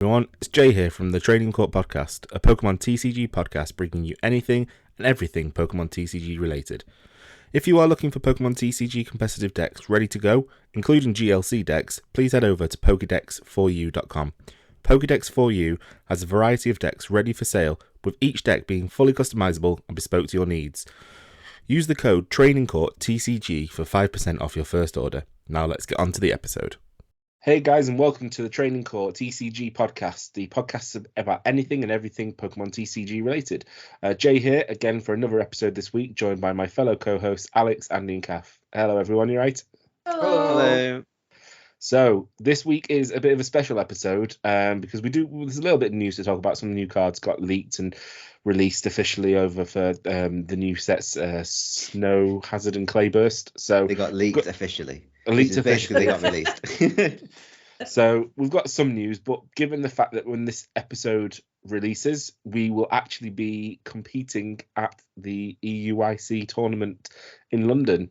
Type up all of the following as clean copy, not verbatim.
Everyone, it's Jay here from the Training Court Podcast, a Pokemon TCG podcast bringing you anything and everything Pokemon TCG related. If you are looking for Pokemon TCG competitive decks ready to go, including GLC decks, please head over to Pokédex4U.com. Pokédex4U has a variety of decks ready for sale, with each deck being fully customizable and bespoke to your needs. Use the code TrainingCourtTCG for 5% off your first order. Now let's get on to the episode. Hey guys, and welcome to the Training Court TCG podcast, the podcast about anything and everything Pokemon TCG related. Jay here again for another episode this week, joined by my fellow co-hosts Alex, Andy, and Kath. Hello everyone, you right? Hello. So this week is a bit of a special episode because there's a little bit of news to talk about. Some new cards got leaked and released officially over for the new sets, Snow Hazard and Clayburst. So they got leaked officially. Leaked officially. They got released. So we've got some news, but given the fact that when this episode releases, we will actually be competing at the EUIC tournament in London.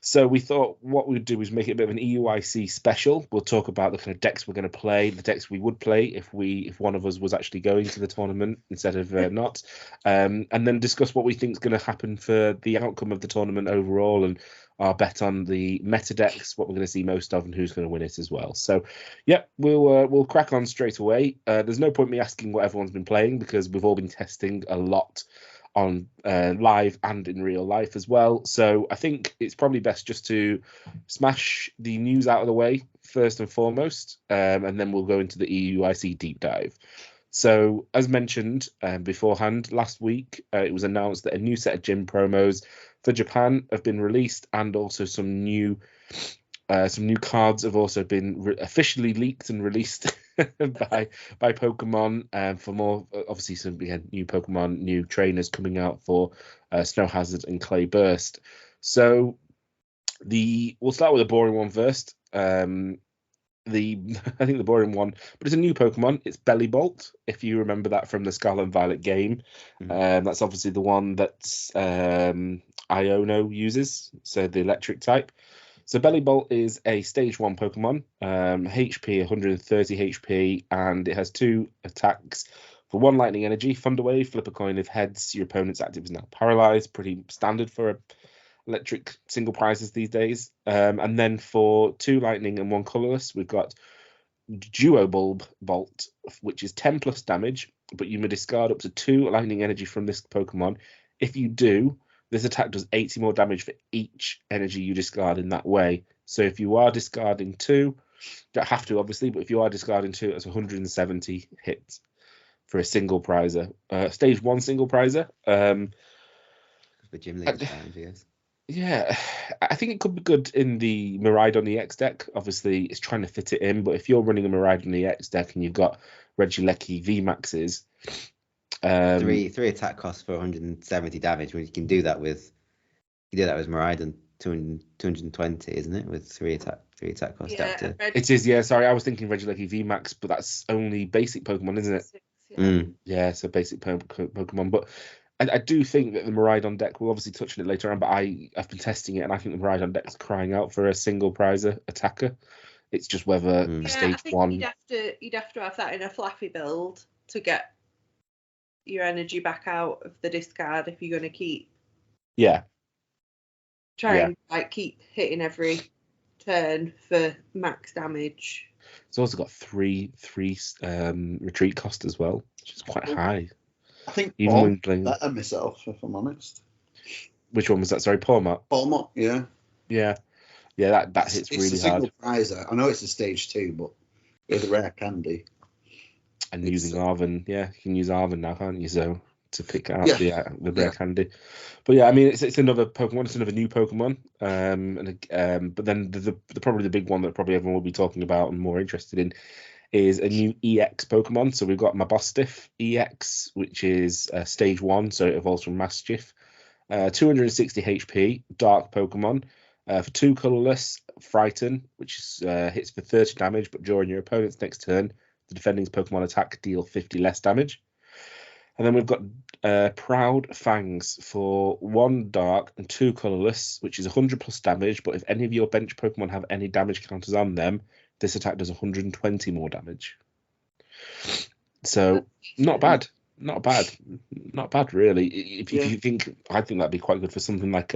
So we thought what we'd do is make it a bit of an EUIC special. We'll talk about the kind of decks we're going to play, the decks we would play if one of us was actually going to the tournament instead of not, and then discuss what we think is going to happen for the outcome of the tournament overall, and our bet on the meta decks, what we're going to see most of, and who's going to win it as well. So, yeah, we'll crack on straight away. There's no point me asking what everyone's been playing because we've all been testing a lot on live and in real life as well. So I think it's probably best just to smash the news out of the way first and foremost, and then we'll go into the EUIC deep dive. So, as mentioned beforehand, last week it was announced that a new set of gym promos for Japan have been released, and also some new cards have also been officially leaked and released by Pokemon. For more, obviously, some new Pokemon, new trainers coming out for Snow Hazard and Clayburst. So we'll start with the boring one first. I think the boring one, but it's a new Pokemon. It's Bellibolt, if you remember that from the Scarlet and Violet game. That's obviously the one that Iono uses, so the electric type. So Bellibolt is a Stage 1 Pokemon, HP 130 HP, and it has 2 attacks. For 1 lightning energy, Thunder Wave, flip a coin. If heads, your opponent's active is now paralyzed. Pretty standard for electric single prizes these days. And then for 2 lightning and 1 colorless, we've got Duo Bolt, which is 10 plus damage, but you may discard up to 2 lightning energy from this Pokemon. If you do, this attack does 80 more damage for each energy you discard in that way. So if you are discarding 2, you don't have to obviously, but if you are discarding 2, it's 170 hits for a single prizer. Stage 1 single prizer. For gym league times, yes. Yeah, I think it could be good in the Miraidon EX deck. Obviously, it's trying to fit it in, but if you're running a Miraidon EX deck and you've got Regieleki VMAXs, 3 attack costs for 170 damage. Well, you can do that with Miraidon 220, isn't it? With 3 attack cost up to. It is, yeah. Sorry, I was thinking Regieleki VMAX, but that's only basic Pokemon, isn't it? Yeah, so basic Pokemon, but. I do think that the Miraidon deck, we'll obviously touch on it later on, but I've been testing it, and I think the Miraidon deck's crying out for a single prizer attacker. It's just whether Stage 1... You'd have to have that in a flappy build to get your energy back out of the discard if you're going to keep... Yeah. And keep hitting every turn for max damage. It's also got 3 retreat cost as well, which is quite high. I think even better myself, if I'm honest. Which one was that? Sorry, Palmot? Palmot, yeah. Yeah, that hits really hard. It's a single prizer. I know it's a Stage 2, but with a rare candy. And using Arven, you can use Arven now, can't you? So to pick out the rare candy. But yeah, I mean, it's another Pokemon. It's another new Pokemon. But then probably the big one that probably everyone will be talking about and more interested in is a new EX Pokemon. So we've got Mabostiff EX, which is Stage 1, so it evolves from Mastiff. 260 HP, Dark Pokemon. For 2 colorless, Frighten, which is, hits for 30 damage, but during your opponent's next turn, the defending Pokemon attack deal 50 less damage. And then we've got Proud Fangs for 1 dark and 2 colorless, which is 100 plus damage, but if any of your bench Pokemon have any damage counters on them, this attack does 120 more damage. So not bad really. If Yeah. you think, I think that'd be quite good for something like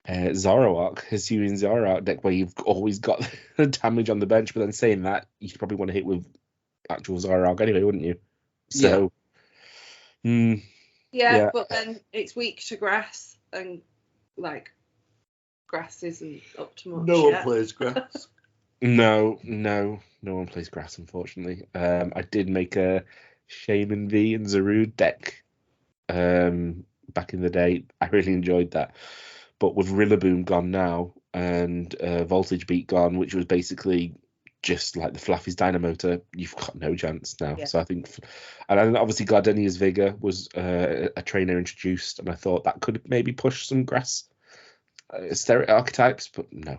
Zoroark, Hisuian Zoroark deck, where you've always got the damage on the bench. But then saying that, you'd probably want to hit with actual Zoroark anyway, wouldn't you? So yeah. But then it's weak to grass, and like grass isn't up to much. No one yet. plays grass. No one plays grass, unfortunately. I did make a Shaman V and Zarude deck back in the day. I really enjoyed that. But with Rillaboom gone now and Voltage Beat gone, which was basically just like the Fluffy's Dynamotor, you've got no chance now. Yeah. So I think, and then obviously Gardenia's Vigor was a trainer introduced, and I thought that could maybe push some grass archetypes, but no,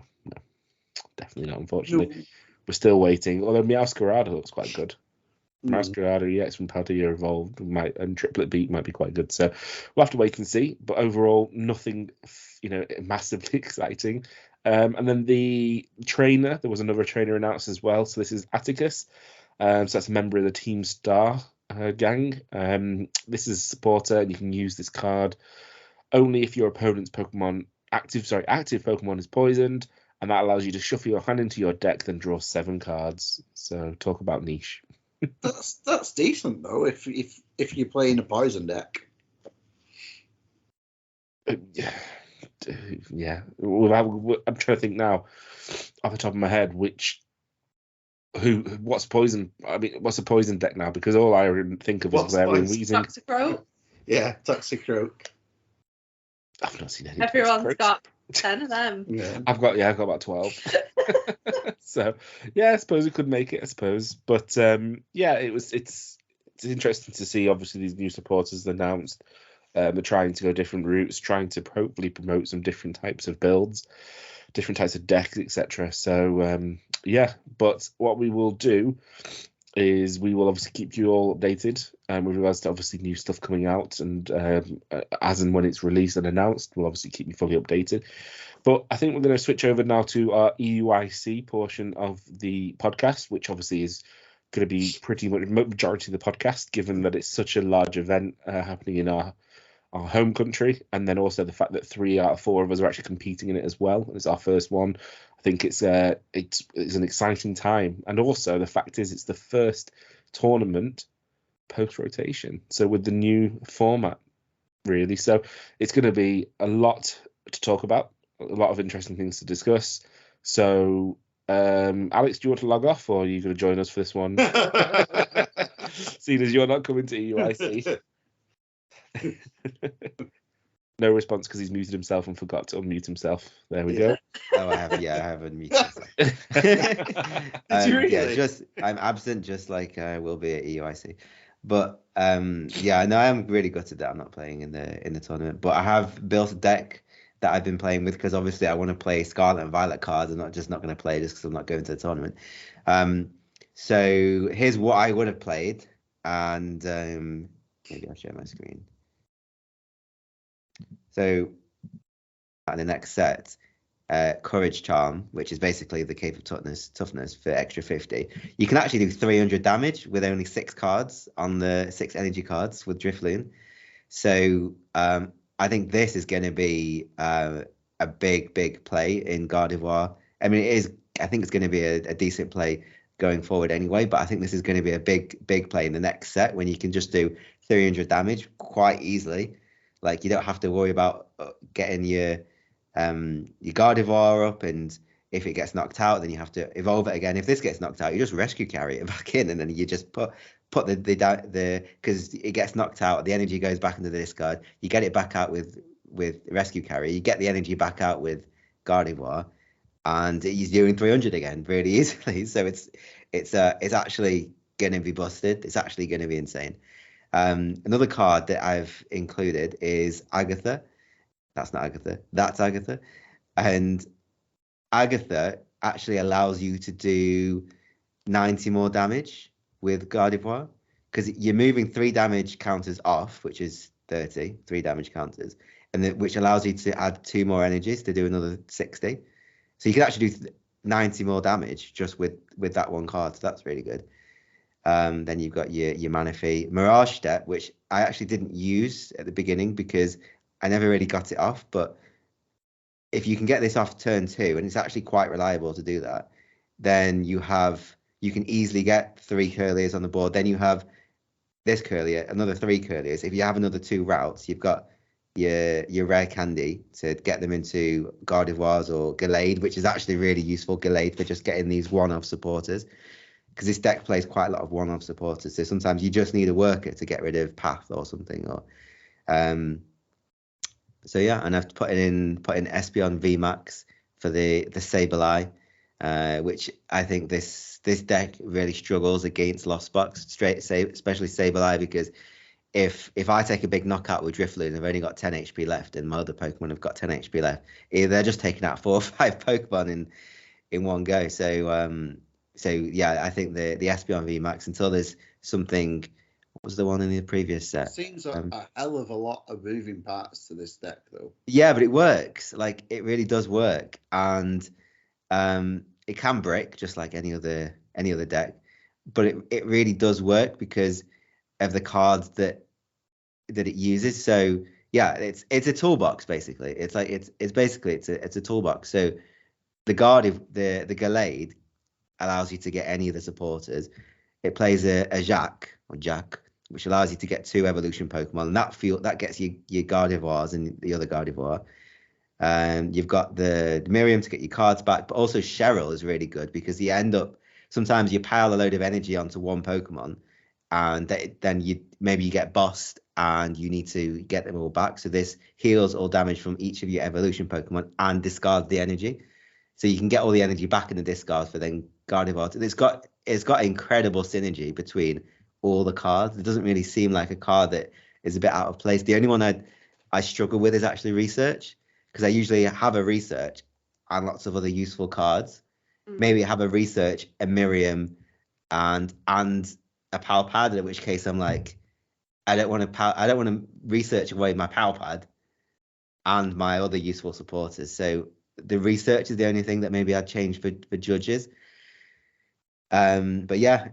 definitely not, unfortunately. No. We're still waiting. Although Meowscarada looks quite good. Mm. Meowscarada EX from Paldea Evolved and Triplet Beat might be quite good. So we'll have to wait and see. But overall, nothing, massively exciting. And then the trainer, there was another trainer announced as well. So this is Atticus. So that's a member of the Team Star gang. This is a supporter, and you can use this card only if your opponent's active Pokemon is poisoned, and that allows you to shuffle your hand into your deck, then draw 7 cards. So talk about niche. That's decent though. If you're playing a poison deck. Yeah. I'm trying to think now, off the top of my head, what's poison? I mean, what's a poison deck now? Because all I think of is Valerian Weezing. Toxicroak. Yeah, Toxicroak. I've not seen any. Everyone's got 10 of them. Yeah. I've got about 12. So yeah, I suppose we could make it. I suppose, but it's interesting to see. Obviously, these new supporters announced. They're trying to go different routes, trying to hopefully promote some different types of builds, different types of decks, etc. So but what we will do is we will obviously keep you all updated with regards to obviously new stuff coming out, and as and when it's released and announced, we'll obviously keep you fully updated. But I think we're going to switch over now to our EUIC portion of the podcast, which obviously is going to be pretty much majority of the podcast, given that it's such a large event happening in our home country, and then also the fact that 3 out of 4 of us are actually competing in it as well. It's our first one. I think it's an exciting time, and also the fact is it's the first tournament post rotation, so with the new format, really. So it's going to be a lot to talk about, a lot of interesting things to discuss. So Alex, do you want to log off, or are you going to join us for this one? Seeing as you're not coming to EUIC. No response because he's muted himself and forgot to unmute himself. There we go. Oh, I haven't muted myself. I'm absent, just like I will be at EUIC. But I am really gutted that I'm not playing in the tournament. But I have built a deck that I've been playing with, because obviously I want to play Scarlet and Violet cards. I'm not going to play just because I'm not going to the tournament. So here's what I would have played, and maybe I'll share my screen. So at the next set, Courage Charm, which is basically the Cape of Toughness for extra 50. You can actually do 300 damage with only 6 cards on the 6 energy cards with Drifloon. So I think this is going to be a big play in Gardevoir. I mean, I think it's going to be a decent play going forward anyway, but I think this is going to be a big play in the next set, when you can just do 300 damage quite easily. Like, you don't have to worry about getting your Gardevoir up, and if it gets knocked out, then you have to evolve it again. If this gets knocked out, you just rescue carry it back in, and then you just put the because it gets knocked out, the energy goes back into the discard. You get it back out with rescue carry. You get the energy back out with Gardevoir, and he's doing 300 again really easily. So it's actually going to be busted. It's actually going to be insane. Another card that I've included is Agatha. That's not Agatha. That's Agatha. And Agatha actually allows you to do 90 more damage with Gardevoir, because you're moving 3 damage counters off, which is 3 damage counters, and which allows you to add 2 more energies to do another 60. So you can actually do 90 more damage just with that one card. So that's really good. Then you've got your Manaphy Mirage deck, which I actually didn't use at the beginning because I never really got it off. But if you can get this off turn 2, and it's actually quite reliable to do that, then you can easily get 3 Curliers on the board. Then you have this Curlier, another 3 Curliers. If you have another 2 routes, you've got your rare candy to get them into Gardevoirs or Gallade, which is actually really useful, Gallade, for just getting these one-off supporters, because this deck plays quite a lot of one-off supporters. So sometimes you just need a worker to get rid of Path or something. Or so yeah, and I've put in Espeon VMAX for the Sableye, which I think this deck really struggles against Lost Box, especially Sableye, because if I take a big knockout with Drifloon and I've only got 10 HP left and my other Pokemon have got 10 HP left, either they're just taking out 4 or 5 Pokemon in one go. So yeah, I think the Espeon VMAX, until there's something, what was the one in the previous set? Seems a hell of a lot of moving parts to this deck, though. Yeah, but it works. Like, it really does work, and it can break just like any other deck, but it really does work because of the cards that it uses. So yeah, it's a toolbox basically. It's a toolbox. So the Gallade allows you to get any of the supporters. It plays a Jack, which allows you to get 2 evolution Pokemon, and that gets you your Gardevoirs and the other Gardevoir. You've got the Miriam to get your cards back, but also Cheryl is really good because you end up, sometimes you pile a load of energy onto one Pokemon, and then you get bossed and you need to get them all back. So this heals all damage from each of your evolution Pokemon and discards the energy. So you can get all the energy back in the discard for then Gardevoir. It's got incredible synergy between all the cards. It doesn't really seem like a card that is a bit out of place. The only one I struggle with is actually Research, because I usually have a Research and lots of other useful cards. Maybe have a Research, a Miriam, and a Palpad, in which case I'm like, I don't want to research away my Palpad and my other useful supporters. So the Research is the only thing that maybe I'd change for judges. But yeah,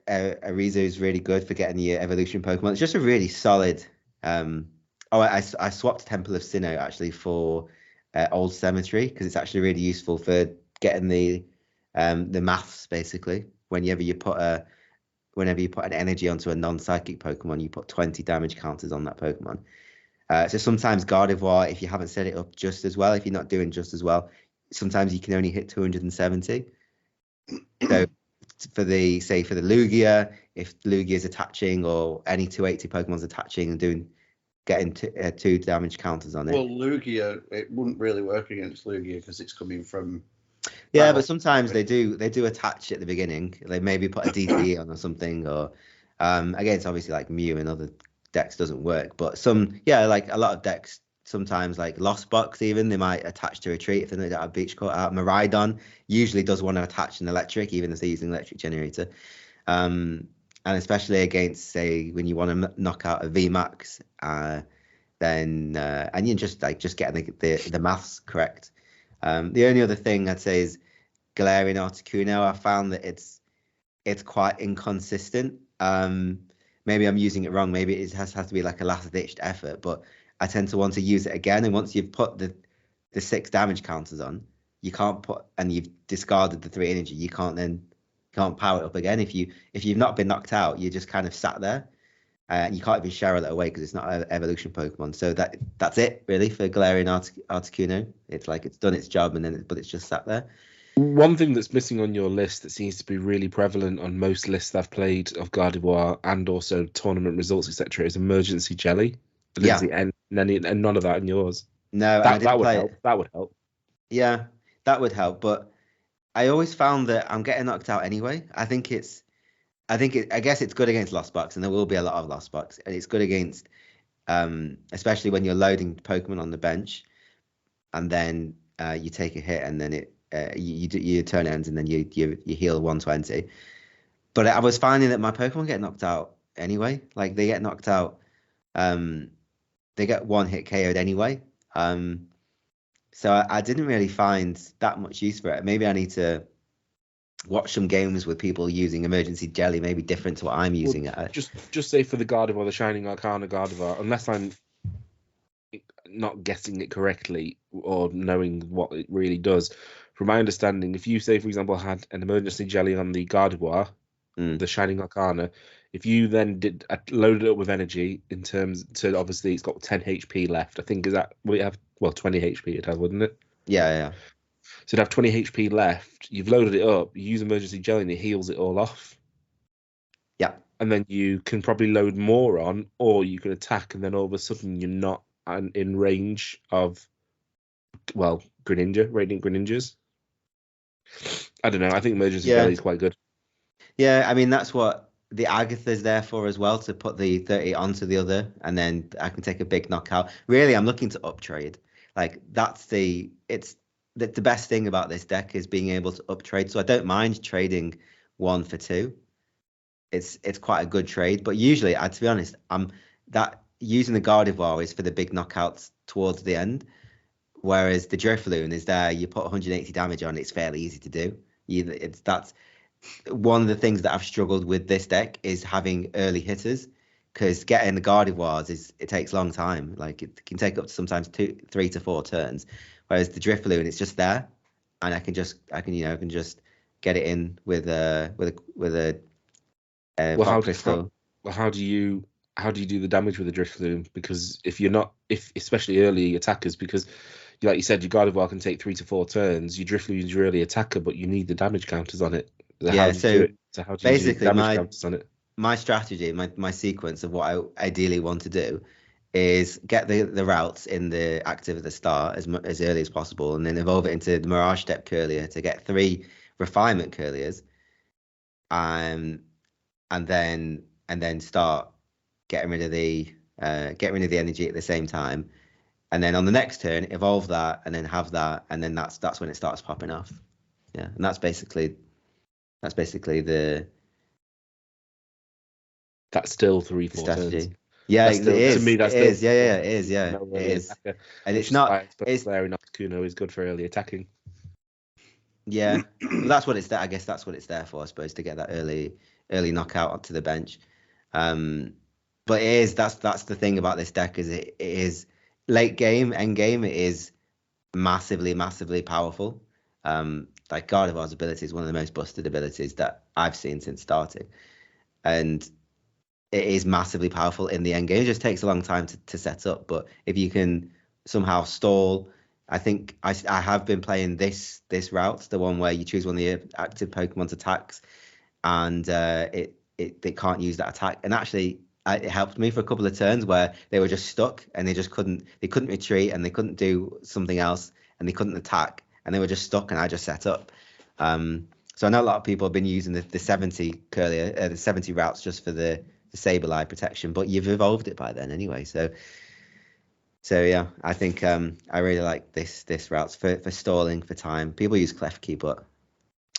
Arizo is really good for getting your evolution Pokemon. It's just a really solid. I swapped Temple of Sinnoh actually for Old Cemetery, because it's actually really useful for getting the maths basically. Whenever you put an energy onto a non-psychic Pokemon, you put 20 damage counters on that Pokemon. So sometimes Gardevoir, if you haven't set it up just as well, if you're not doing just as well, sometimes you can only hit 270. So for the Lugia, if Lugia is attaching or any 280 Pokemon's attaching and getting 2 damage counters on it. Well, Lugia, it wouldn't really work against Lugia because it's coming from. Yeah, but sometimes they do attach at the beginning. They maybe put a DTE on or something, or against obviously like Mew and other decks doesn't work. But like a lot of decks, sometimes like Lost Box even, they might attach to Retreat if they don't have Beach Court out. Miraidon usually does want to attach an electric, even if they're using electric generator. And especially against, say, when you want to knock out a VMAX, then and you just getting the maths correct. The only other thing I'd say is Galarian Articuno. I found that it's quite inconsistent. Maybe I'm using it wrong. Maybe it has to be like a last-ditched effort, but I tend to want to use it again. And once you've put the 6 damage counters on, you can't and you've discarded the 3 energy, you can't power it up again. If you've not been knocked out, you're just kind of sat there. You can't even Cheryl it away because it's not an evolution Pokemon. So that's it really for Galarian Articuno. It's like it's done its job, but it's just sat there. One thing that's missing on your list that seems to be really prevalent on most lists I've played of Gardevoir and also tournament results, etc., is emergency jelly. Yeah. And none of that in yours. No, that would help. That would help. Yeah, that would help. But I always found that I'm getting knocked out anyway. I guess it's good against Lost Box, and there will be a lot of Lost Box, and it's good against, especially when you're loading Pokemon on the bench, and then you take a hit, and then you turn ends, and then you heal 120. But I was finding that my Pokemon get knocked out anyway. Like they get knocked out, they get 1 hit KO'd anyway. So I didn't really find that much use for it. Maybe I need to watched some games with people using emergency jelly, maybe different to what I'm using it. Just say for the Gardevoir, the Shining Arcana Gardevoir, unless I'm not guessing it correctly or knowing what it really does. From my understanding, if you say, for example, had an emergency jelly on the Gardevoir, the Shining Arcana, if you then loaded it up with energy in terms, so obviously it's got 10 HP left. I think, is that, would it have, 20 HP it'd have, wouldn't it? Yeah. So it'd have 20 HP left. You've loaded it up, you use emergency jelly and it heals it all off. Yeah. And then you can probably load more on, or you can attack, and then all of a sudden you're not in range of, Radiant Greninjas. I don't know. I think emergency jelly is quite good. Yeah, I mean, that's what the Agatha's there for as well, to put the 30 onto the other, and then I can take a big knockout. Really, I'm looking to uptrade. Like, it's the best thing about this deck is being able to uptrade. So I don't mind trading 1 for 2. It's quite a good trade, but usually, to be honest, that using the Gardevoir is for the big knockouts towards the end, whereas the Drifloon is there. You put 180 damage on, it's fairly easy to do. That's one of the things that I've struggled with this deck, is having early hitters, because getting the Gardevoirs it takes a long time. Like, it can take up to sometimes 3 to 4 turns, whereas the Drifloon, it's just there, and I can just get it in with a crystal. How do you do the damage with the Drifloon? Because if especially early attackers, because like you said, your Gardevoir can take 3 to 4 turns. Your Drifloon's your early attacker, but you need the damage counters on it. So how do you basically do the damage counters on it? My strategy, my sequence of what I ideally want to do is get the routes in the active at the start as early as possible, and then evolve it into the Mirage Step Curlier to get 3 Refinement Curliers, and then start getting rid of the energy at the same time, and then on the next turn evolve that, and then have that, and then that's when it starts popping off. Yeah, and that's basically the. That's still 3-4 strategy. turns. Yeah, it is. To me, that's it is. still, Yeah, it is. Yeah, it is. And it's not. It's Larry Kuno is good for early attacking. Yeah, well, that's what it's there. I guess that's what it's there for, I suppose, to get that early knockout onto the bench. But it is. That's the thing about this deck, is it is late game, end game. It is massively powerful. Like, Gardevoir's ability is one of the most busted abilities that I've seen since starting, and it is massively powerful in the end game. It just takes a long time to set up, but if you can somehow stall, I think I have been playing this route, the one where you choose one of the active Pokemon's attacks, and it can't use that attack. And actually, it helped me for a couple of turns where they were just stuck, and they couldn't retreat, and they couldn't do something else, and they couldn't attack, and they were just stuck, and I just set up. So I know a lot of people have been using the 70 Curlier, the 70 routes just for the Sableye protection, but you've evolved it by then anyway. So yeah, I think I really like this routes for stalling for time. People use Klefki, but I'm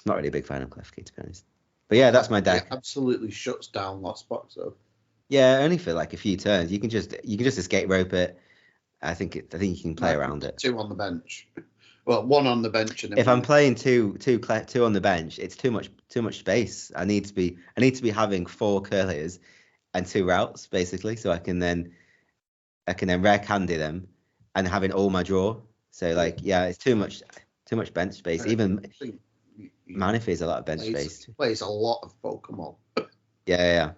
not really a big fan of Klefki, to be honest. But yeah, that's my deck. It absolutely shuts down Lost Box, though. Yeah, only for like a few turns. You can just escape rope it. I think you can play around it. 2 on the bench. Well, 1 on the bench, and then if I'm playing two on the bench, it's too much space. I need to be having 4 Curliers and 2 routes, basically, so I can then rare candy them and having all my draw. So it's too much bench space. Even Manaphy is a lot of bench space. Plays a lot of Pokemon. Yeah.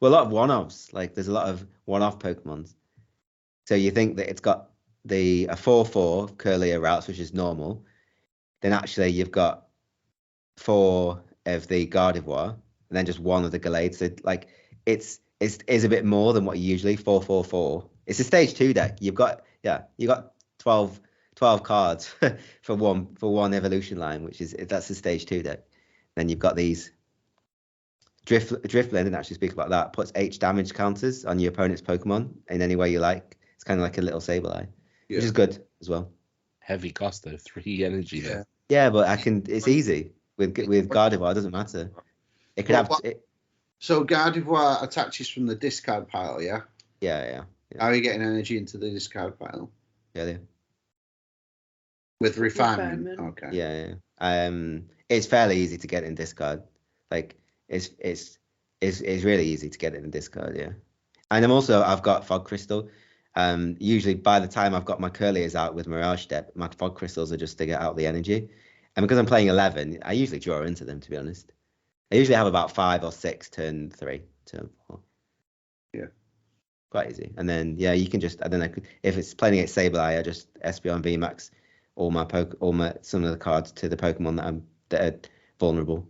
Well, a lot of one-offs. Like, there's a lot of one-off Pokemons. So you think that it's got a 4/4 Curlier routes, which is normal. Then actually you've got 4 of the Gardevoir, and then just 1 of the Gallade. So like it's a bit more than what you usually 4/4/4. It's a stage 2 deck. You got 12 cards for one evolution line, that's a stage 2 deck. Then you've got these Drifloon, didn't actually speak about that. Puts H damage counters on your opponent's Pokemon in any way you like. It's kind of like a little Sableye, which is good as well. Heavy cost though, 3 energy. Yeah. Yeah, but it's easy with Gardevoir. It doesn't matter. It could So Gardevoir attaches from the discard pile, yeah? Yeah. How are you getting energy into the discard pile? Yeah. With refinement. Okay. Yeah. it's fairly easy to get in discard. Like it's really easy to get it in discard, yeah. And I've got Fog Crystal. Usually by the time I've got my Curliers out with Mirage Step, my Fog Crystals are just to get out the energy. And because I'm playing 11, I usually draw into them, to be honest. I usually have about 5 or 6 turn 3, turn 4. Yeah. Quite easy. And then you can just, I don't know, if it's playing against Sableye, I just SBR and VMAX some of the cards to the Pokemon that are vulnerable.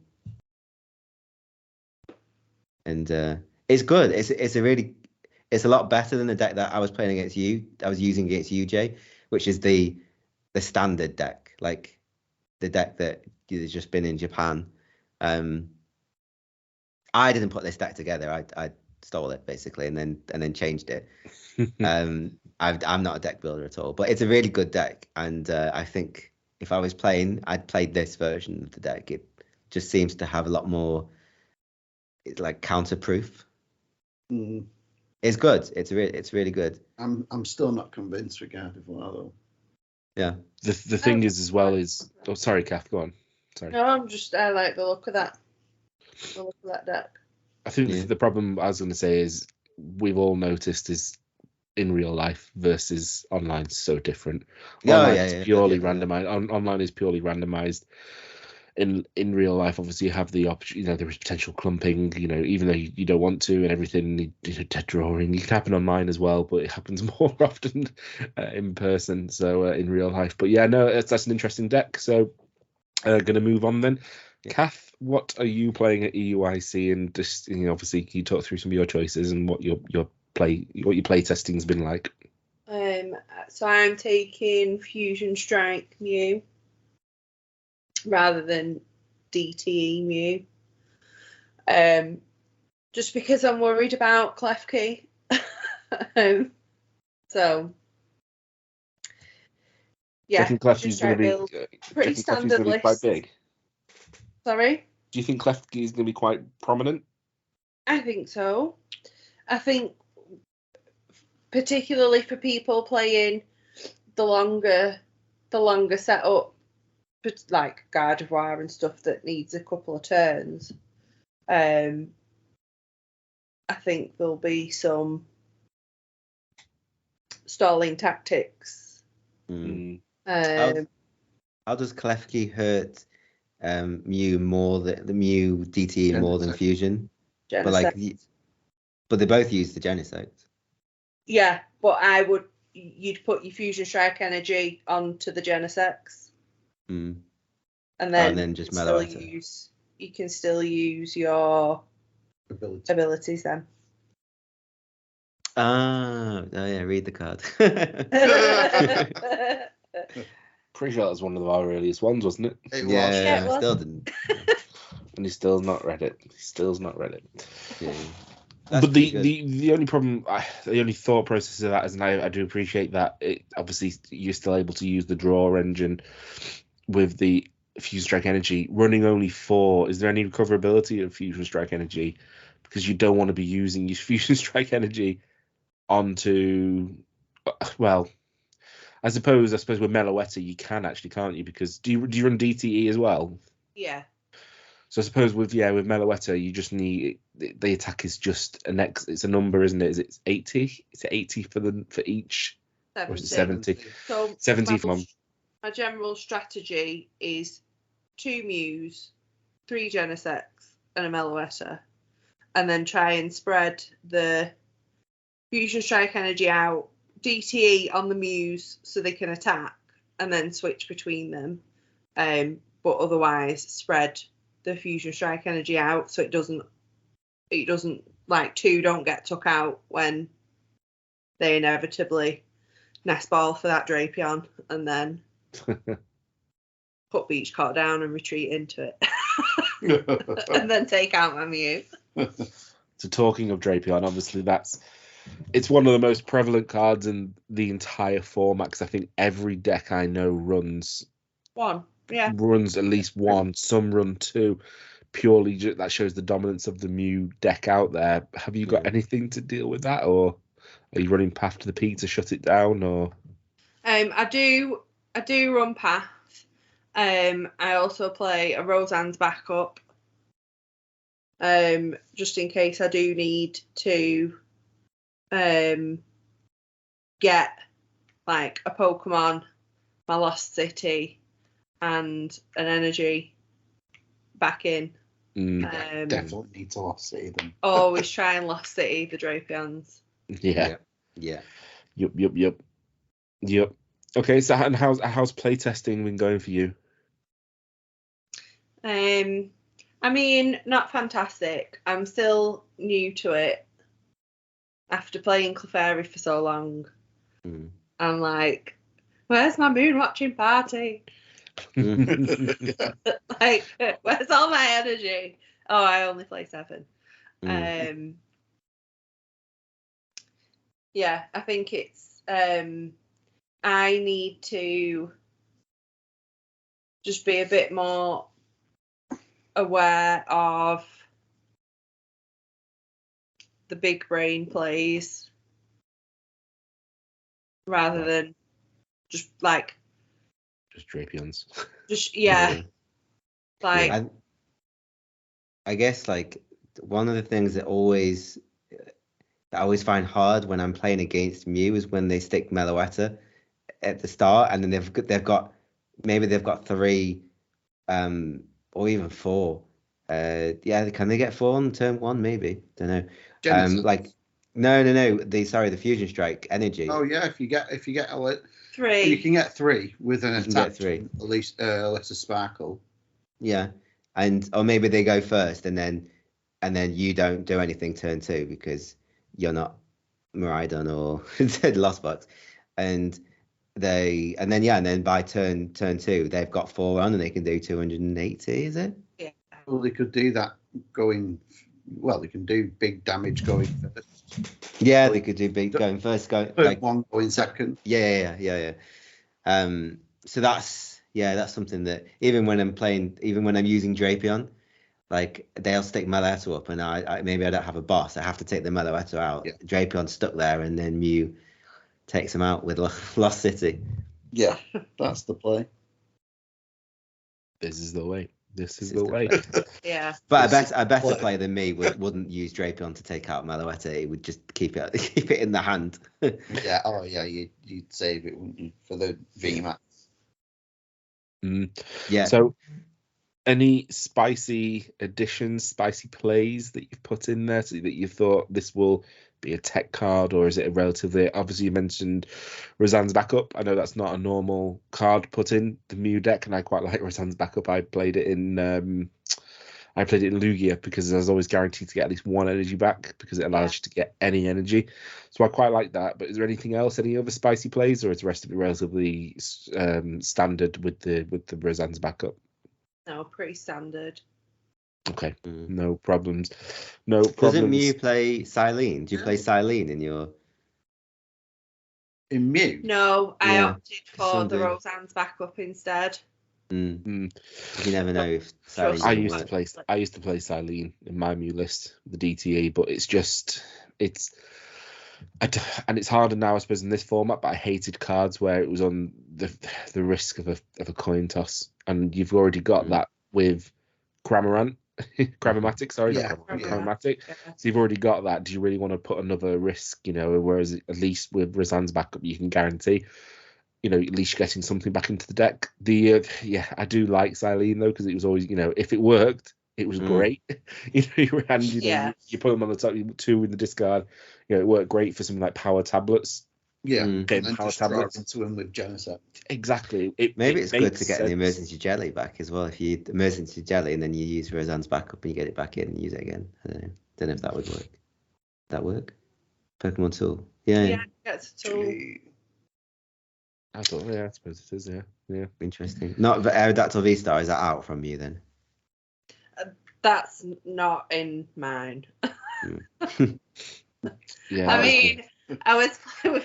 And it's good. It's a lot better than the deck that I was playing against you. I was using against you, Jay, which is the standard deck, like the deck that has just been in Japan. I didn't put this deck together. I stole it basically, and then changed it. I'm not a deck builder at all, but it's a really good deck, and I think if I was playing, I'd played this version of the deck. It just seems to have a lot more. It's like counterproof. Mm. It's good. It's really good. I'm still not convinced with Gardevoir though. Yeah. The thing is as well is sorry, Kath, go on. Sorry. No, I like the look of that. The look of that deck. I think the problem I was going to say is we've all noticed is in real life versus online so different. Online is purely randomized. Online is purely randomized. In real life, obviously, you have the option. There is potential clumping. Even though you don't want to, and everything. Dead drawing. It can happen online as well, but it happens more often in person. So in real life, but that's an interesting deck. So going to move on then. Yeah. Kath, what are you playing at EUIC? And just obviously, can you talk through some of your choices and what your play testing has been like? So I'm taking Fusion Strike Mew rather than DTE Mew. Just because I'm worried about Klefki. So yeah, do you think Klefki's going to be pretty standard list. Quite big? Sorry? Do you think Klefki is going to be quite prominent? I think so. I think particularly for people playing the longer setup, but like Gardevoir and stuff that needs a couple of turns, I think there'll be some stalling tactics. How does Klefki hurt Mew more than the Mew DTE more than Fusion? Genesect. But they both use the Genesect. Yeah, but you'd put your Fusion Strike energy onto the Genesects. And then just you can still use your abilities then. Oh yeah, read the card. Pretty sure that was one of our earliest ones, wasn't it? It was. Yeah, I still didn't. And he still's not read it. Yeah. But the only problem, the only thought process of that is, and I do appreciate that, obviously you're still able to use the draw engine with the Fusion Strike energy running only 4. Is there any recoverability of Fusion Strike energy? Because you don't want to be using your Fusion Strike energy onto, well, I suppose with Meloetta you can actually, can't you? Because do you run DTE as well? Yeah. So I suppose with Meloetta you just need, the attack is just it's a number, isn't it? Is it 80? Is it 80 for each? 70. Or is it 70? So 70 for mum. My general strategy is 2 Mews, 3 Genesects, and a Meloetta, and then try and spread the Fusion Strike energy out, DTE on the Mews so they can attack, and then switch between them. But otherwise spread the Fusion Strike energy out so it doesn't like 2 don't get took out when they inevitably nest ball for that Drapion and then put Beach Cart down and retreat into it. And then take out my Mew. So talking of Drapion, obviously it's one of the most prevalent cards in the entire format, because I think every deck I know runs at least 1, some run 2, purely that shows the dominance of the Mew deck out there. Have you got anything to deal with that, or are you running Path to the Peak to shut it down? Or I do run Path. I also play a Roseanne's backup, just in case I do need to get like a Pokemon, my Lost City, and an energy back in. Definitely need to Lost City them. Always try and Lost City the Drapions. Yeah. Yeah. Yep. Okay, so and how's playtesting been going for you? I mean, not fantastic. I'm still new to it after playing Clefairy for so long. I'm like, where's my moon watching party? Like, where's all my energy? Oh, I only play 7. Yeah, I think it's I need to just be a bit more aware of the big brain plays rather than just like just Drapions. Just like I guess like one of the things that I always find hard when I'm playing against Mew is when they stick Meloetta at the start, and then they've got 3 or even 4. Can they get 4 on turn 1? Maybe, don't know. Like no, the Fusion Strike energy. Oh yeah, if you get 3, you can get 3 with an attack. 3. At least let us sparkle. Yeah, or maybe they go first, and then you don't do anything turn 2 because you're not Miraidon or Lost Box, and then by turn 2 they've got 4 on and they can do 280. Is it? Yeah. Well, they could do that going. Well, they can do big damage going first. Yeah, they could do big going first. One going second. Yeah. So that's something that even when I'm using Drapion, like they'll stick Meloetta up, and I maybe I don't have a boss. I have to take the Meloetta out. Yeah. Drapion's stuck there, and then Mew takes him out with Lost City. Yeah, that's the play. This is the way. Yeah. But a better player than me wouldn't use Drapion to take out Meloetta. He would just keep it in the hand. Yeah. Oh yeah. You'd save it, wouldn't you, for the VMAX? Yeah. So, any spicy additions, spicy plays that you've put in there, so that you thought this will be a tech card, or is it a relatively? Obviously, you mentioned Roseanne's backup. I know that's not a normal card put in the Mew deck, and I quite like Roseanne's backup. I played it in Lugia because I was always guaranteed to get at least 1 energy back because it allows you to get any energy. So I quite like that. But is there anything else, any other spicy plays, or is the rest of it relatively standard with the Roseanne's backup? No, pretty standard. Okay, no problems. Doesn't Mew play Silene? Do you play Silene in your? In Mew? No, I opted for the Roseanne's backup instead. You never know if Silene I used to play Silene in my Mew list, the DTE, but it's harder now, I suppose, in this format. But I hated cards where it was on the risk of a coin toss, and you've already got that with Cramorant. Cramomatic, sorry, Cramomatic. So you've already got that. Do you really want to put another risk? Whereas at least with Roseanne's backup, you can guarantee, at least you're getting something back into the deck. I do like Silene though, because it was always, if it worked, it was great. You put them on the top, 2 in the discard. It worked great for something like power tablets. Yeah, and power tablets into him with Genesect. Exactly. Maybe it's good to get the emergency jelly back as well. If you emergency jelly and then you use Roseanne's backup and you get it back in and use it again. I don't know if that would work. That work? Pokemon tool. Yeah, that's a tool. I suppose it is. Yeah. Interesting. Not Aerodactyl V-Star. Is that out from you then? That's not in mine. Yeah. I mean,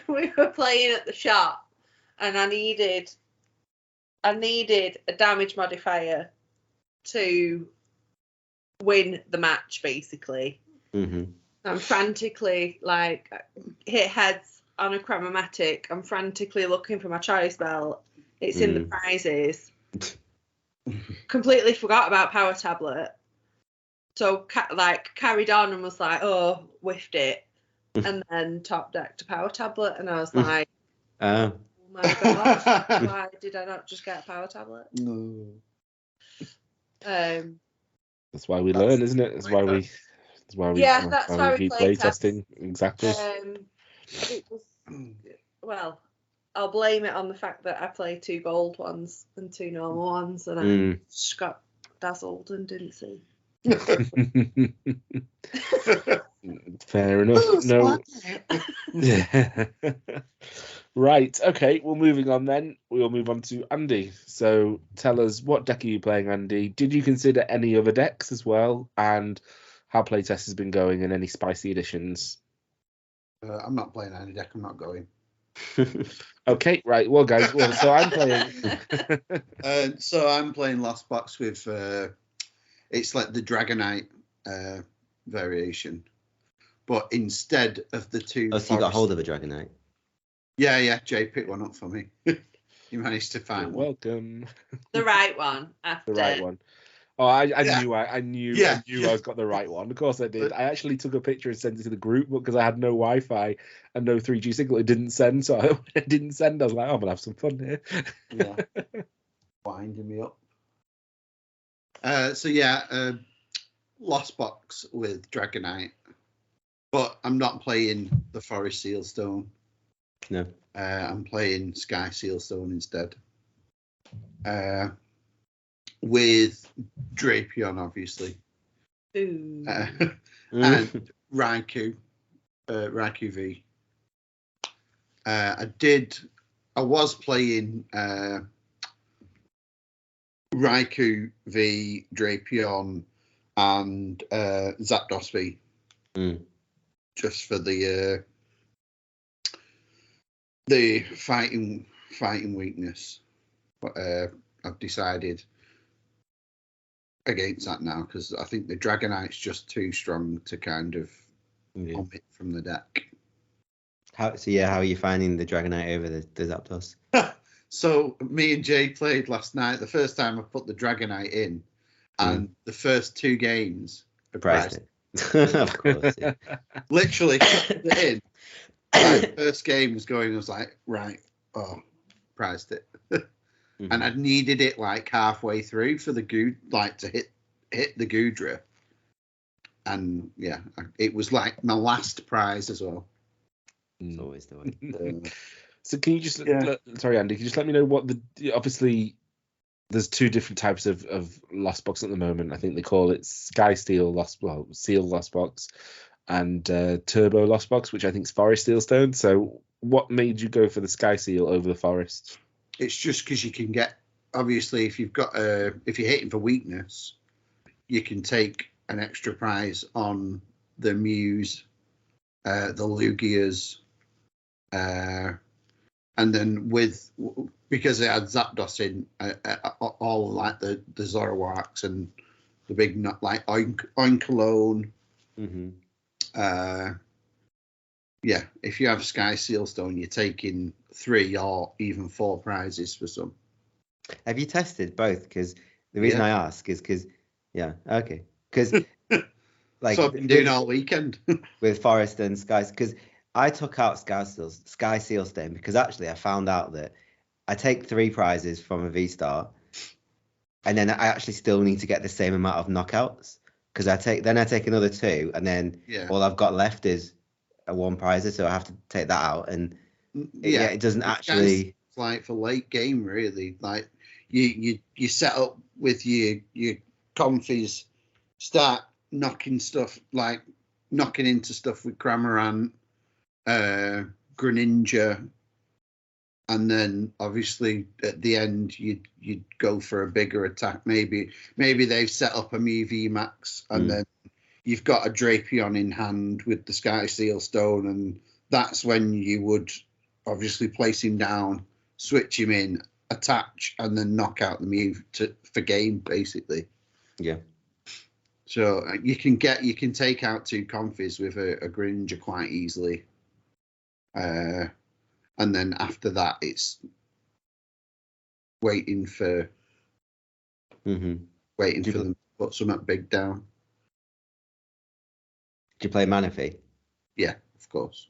we were playing at the shop, and I needed a damage modifier to win the match, basically. Mm-hmm. I'm frantically hit heads on a Cramomatic. I'm frantically looking for my choice belt. It's in the prizes, completely forgot about Power Tablet. So carried on and was like, oh, whiffed it. And then top deck to Power Tablet. And I was like, oh my gosh, why did I not just get a Power Tablet? No. That's why we learn, isn't it? That's why we keep play testing. Exactly. It was, well, I'll blame it on the fact that I played 2 gold ones and 2 normal ones, and I just got dazzled and didn't see. Fair enough. No. Right. Okay. Well, moving on then. We'll move on to Andy. So tell us, what deck are you playing, Andy? Did you consider any other decks as well? And how playtest has been going, and any spicy additions? I'm not playing any deck. I'm not going. Okay. Right. Well, guys. Well, so I'm playing. I'm playing Last Box with. It's like the Dragonite variation, but instead of the 2. Oh, so you got hold of a Dragonite? Yeah. Jay picked one up for me. You managed to find one. Welcome. The right one. After. The right one. Oh, I knew I Yeah. got the right one. Of course I did. I actually took a picture and sent it to the group because I had no Wi-Fi and no 3G signal. It didn't send, so I didn't send. I was like, oh, I'm gonna have some fun here. Yeah. Winding me up. Lost Box with Dragonite, but I'm not playing the Forest Sealstone. No. I'm playing Sky Sealstone instead. With Drapion, obviously. Ooh. And Raikou V. I was playing Raikou V, Drapion, and Zapdos V. Just for the fighting weakness. But I've decided against that now because I think the Dragonite's just too strong to kind of omit from the deck. How are you finding the Dragonite over the Zapdos? So me and Jay played last night. The first time I put the Dragonite in, and the first 2 games Priced it. Of course. Yeah. Literally put it in. Like, first game was going, I was like, right, priced it. And I'd needed it like halfway through for the to hit the Goodra. And yeah, it was like my last prize as well. It's always the way. So can you just sorry, Andy, can you just let me know what obviously there's 2 different types of Lost Box at the moment. I think they call it Sky Steel Seal Lost Box and Turbo Lost Box, which I think is Forest Sealstone. So what made you go for the Sky Seal over the Forest? It's just because you can get, obviously, if you're hitting for weakness, you can take an extra prize on the Mews, the Lugias, and then because it had Zapdos in, all like the Zoroarks and the big nut like Oinkologne. If you have Sky Sealstone, you're taking 3 or even 4 prizes for some. Have you tested both? Because the reason I ask is because, because like so I've been doing all weekend with Forest and Skies. Because I took out Sky Sealstone because actually I found out that I take 3 prizes from a V-Star, and then I actually still need to get the same amount of knockouts because I take another 2, and then all I've got left is a 1 prize, so I have to take that out, and it doesn't actually. It's like for late game, really. Like you set up with your confies, start knocking into stuff with Cramorant, Greninja, and then obviously at the end you'd go for a bigger attack. Maybe they've set up a Mew Max, and then you've got a Drapion in hand with the Sky Sealstone, and that's when you would obviously place him down, switch him in, attach, and then knock out the Mew for game, basically. Yeah. So you can take out 2 confies with a Greninja quite easily. And then after that, it's waiting for waiting for them to put something big down. Do you play Manaphy? Yeah, of course.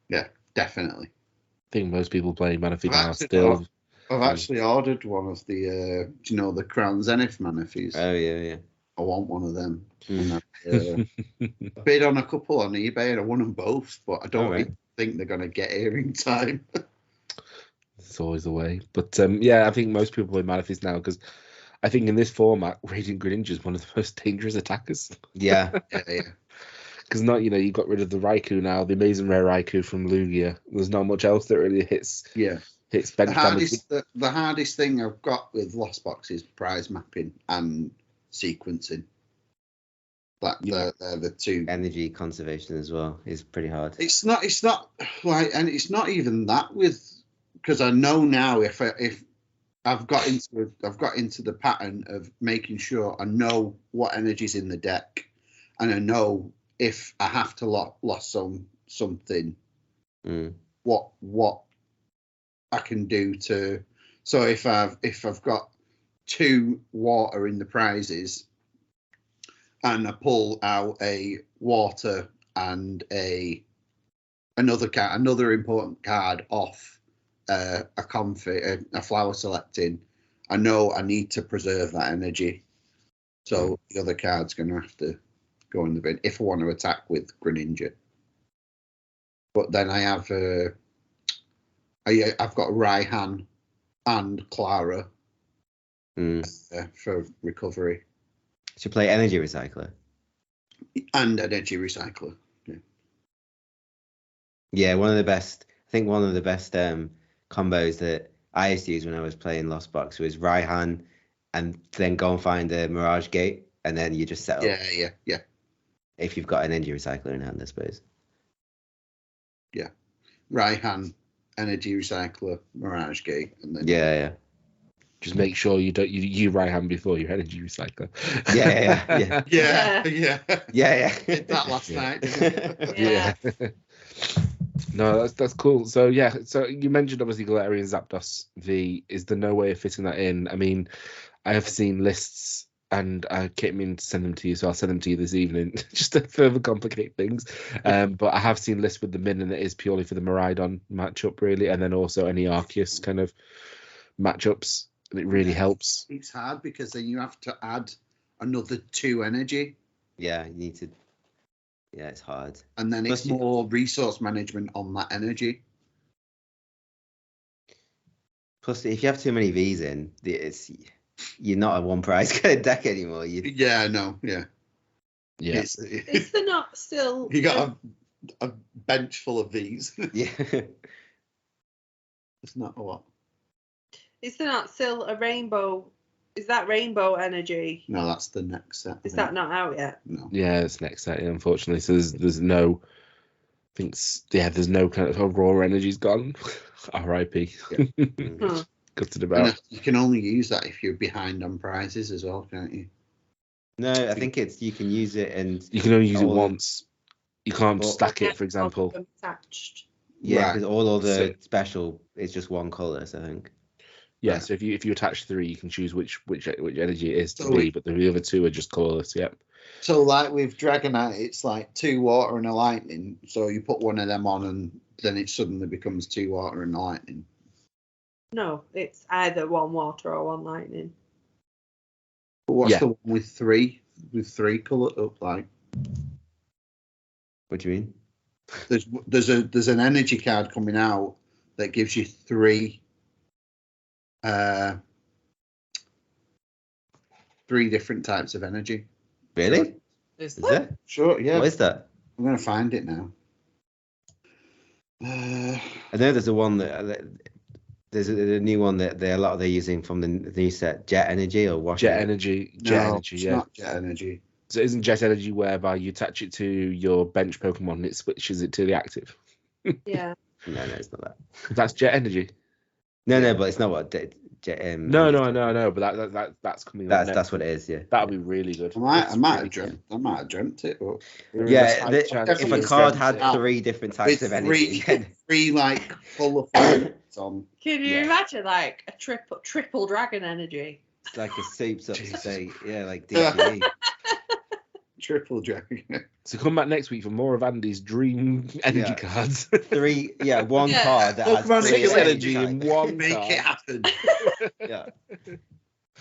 Yeah, definitely. I think most people play Manaphy now I've still. I've actually ordered one of the, do you know, the Crown Zenith Manaphys? Oh, yeah. I want one of them. Mm. And I bid on a couple on eBay and I won them both, but I don't All right. even think they're going to get here in time. It's always the way. But yeah, I think most people play Manaphys now because I think in this format, Radiant Greninja is one of the most dangerous attackers. Yeah. Yeah. Because you got rid of the Raikou now, the amazing rare Raikou from Lugia. There's not much else that really hits bench damage. The hardest thing I've got with Lost Box is prize mapping and sequencing. They're the two. Energy conservation as well is pretty hard. It's not like, and it's not even that because I know now if I've got into the pattern of making sure I know what energy's in the deck, and I know if I have to lost something, what I can do to. So if I've got 2 water in the prizes, and I pull out a water and another important card off a flower selecting, I know I need to preserve that energy. So the other card's going to have to go in the bin if I want to attack with Greninja. But then I have I've got Raihan and Clara for recovery. Should play Energy Recycler. And Energy Recycler. Yeah, one of the best combos that I used to use when I was playing Lost Box was Raihan and then go and find a Mirage Gate and then you just set up. Yeah. If you've got an Energy Recycler in hand, I suppose. Yeah. Raihan, Energy Recycler, Mirage Gate, and then Yeah. Just make sure you don't you Raihan before your Energy Recycler. Yeah. Did that last night, didn't it? Yeah. No, that's cool. So yeah, so you mentioned obviously Galarian Zapdos V. Is there no way of fitting that in? I mean, I have seen lists and I came in to send them to you, so I'll send them to you this evening just to further complicate things. But I have seen lists with the min, and it is purely for the Miraidon matchup, really, and then also any Arceus kind of matchups, and it really helps. It's hard because then you have to add another 2 energy. Yeah, you need to. Yeah, it's hard. And then it's more resource management on that energy. Plus, if you have too many Vs in, you're not a one prize kind of deck anymore. Yeah, no, yeah. Is there not still? You got a bench full of Vs. Yeah. It's not a lot. Is there not still a rainbow? Is that rainbow energy? No, that's the next set. Is that not out yet? No. Yeah, it's next set, unfortunately. So there's no. There's no kind of raw energy's gone. R.I.P. Yeah. Gutted about. You can only use that if you're behind on prizes as well, can't you? No, I think you can use it and you can only use it once. You can't stack it, for example. Attached. Yeah, because all other special is just one colour, so I think. Yeah, Right. so if you attach 3, you can choose which energy it is to be, but the other 2 are just colourless. Yep. So like with Dragonite, it's like 2 water and a lightning. So you put one of them on, and then it suddenly becomes 2 water and a lightning. No, it's either 1 water or 1 lightning. But what's the one with 3? With 3 colour up like? What do you mean? There's an energy card coming out that gives you 3 different types of energy. Really? Is Is it? Sure, yeah. What is that? I'm going to find it now. I know there's a one there's a new one that they're using from the new set, Jet Energy or Wash Jet Energy. It's not Jet Energy. So it isn't Jet Energy whereby you attach it to your bench Pokemon and it switches it to the active? Yeah. No, it's not that. That's Jet Energy. No, but it's not what Jet. No, but that's coming. That's what it is. Yeah. That'll be really good. I might have dreamt it. But yeah, if a card had 3 different types of energy, 3 like colourful on. Can you imagine like a triple dragon energy? It's like a souped up Jesus steak. Yeah, like DPE. Triple dragon. So come back next week for more of Andy's dream energy cards. One Yeah. card that has Pokemon three Six energy energy in one Make card. it happen. Yeah.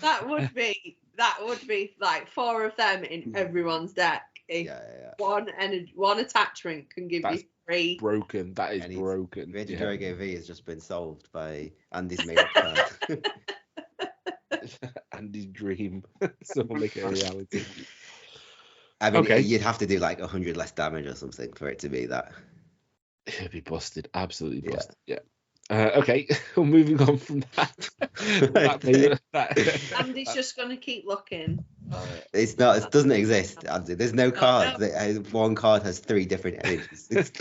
That would be like 4 of them in everyone's deck. If one attachment can give That's you 3. Broken. That is And he's- broken. Reggie Yeah. Drogo V has just been solved by Andy's makeup card. Andy's dream. So we'll make it a reality. I mean, Okay. you'd have to do like 100 less damage or something for it to be that. It'd be busted. Absolutely busted. Yeah. Okay. Well, moving on from that. Andy's just going to keep looking. It's not. It doesn't exist, Andy. There's no card. One card has 3 different energies.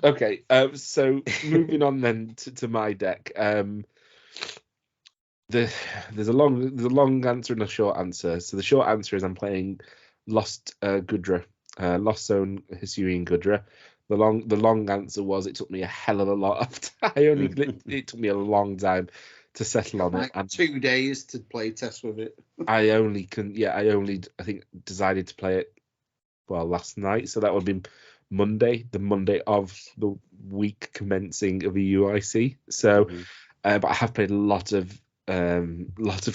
Okay. So moving on then to my deck. There's a long answer and a short answer. So the short answer is I'm playing Lost Gudra, Lost Zone Hisuian Gudra. The long answer was it took me a hell of a lot of time. It took me a long time to settle on it. And 2 days to play test with it. I think decided to play it last night. So that would have been Monday, the Monday of the week commencing of EUIC. So but I have played a lot of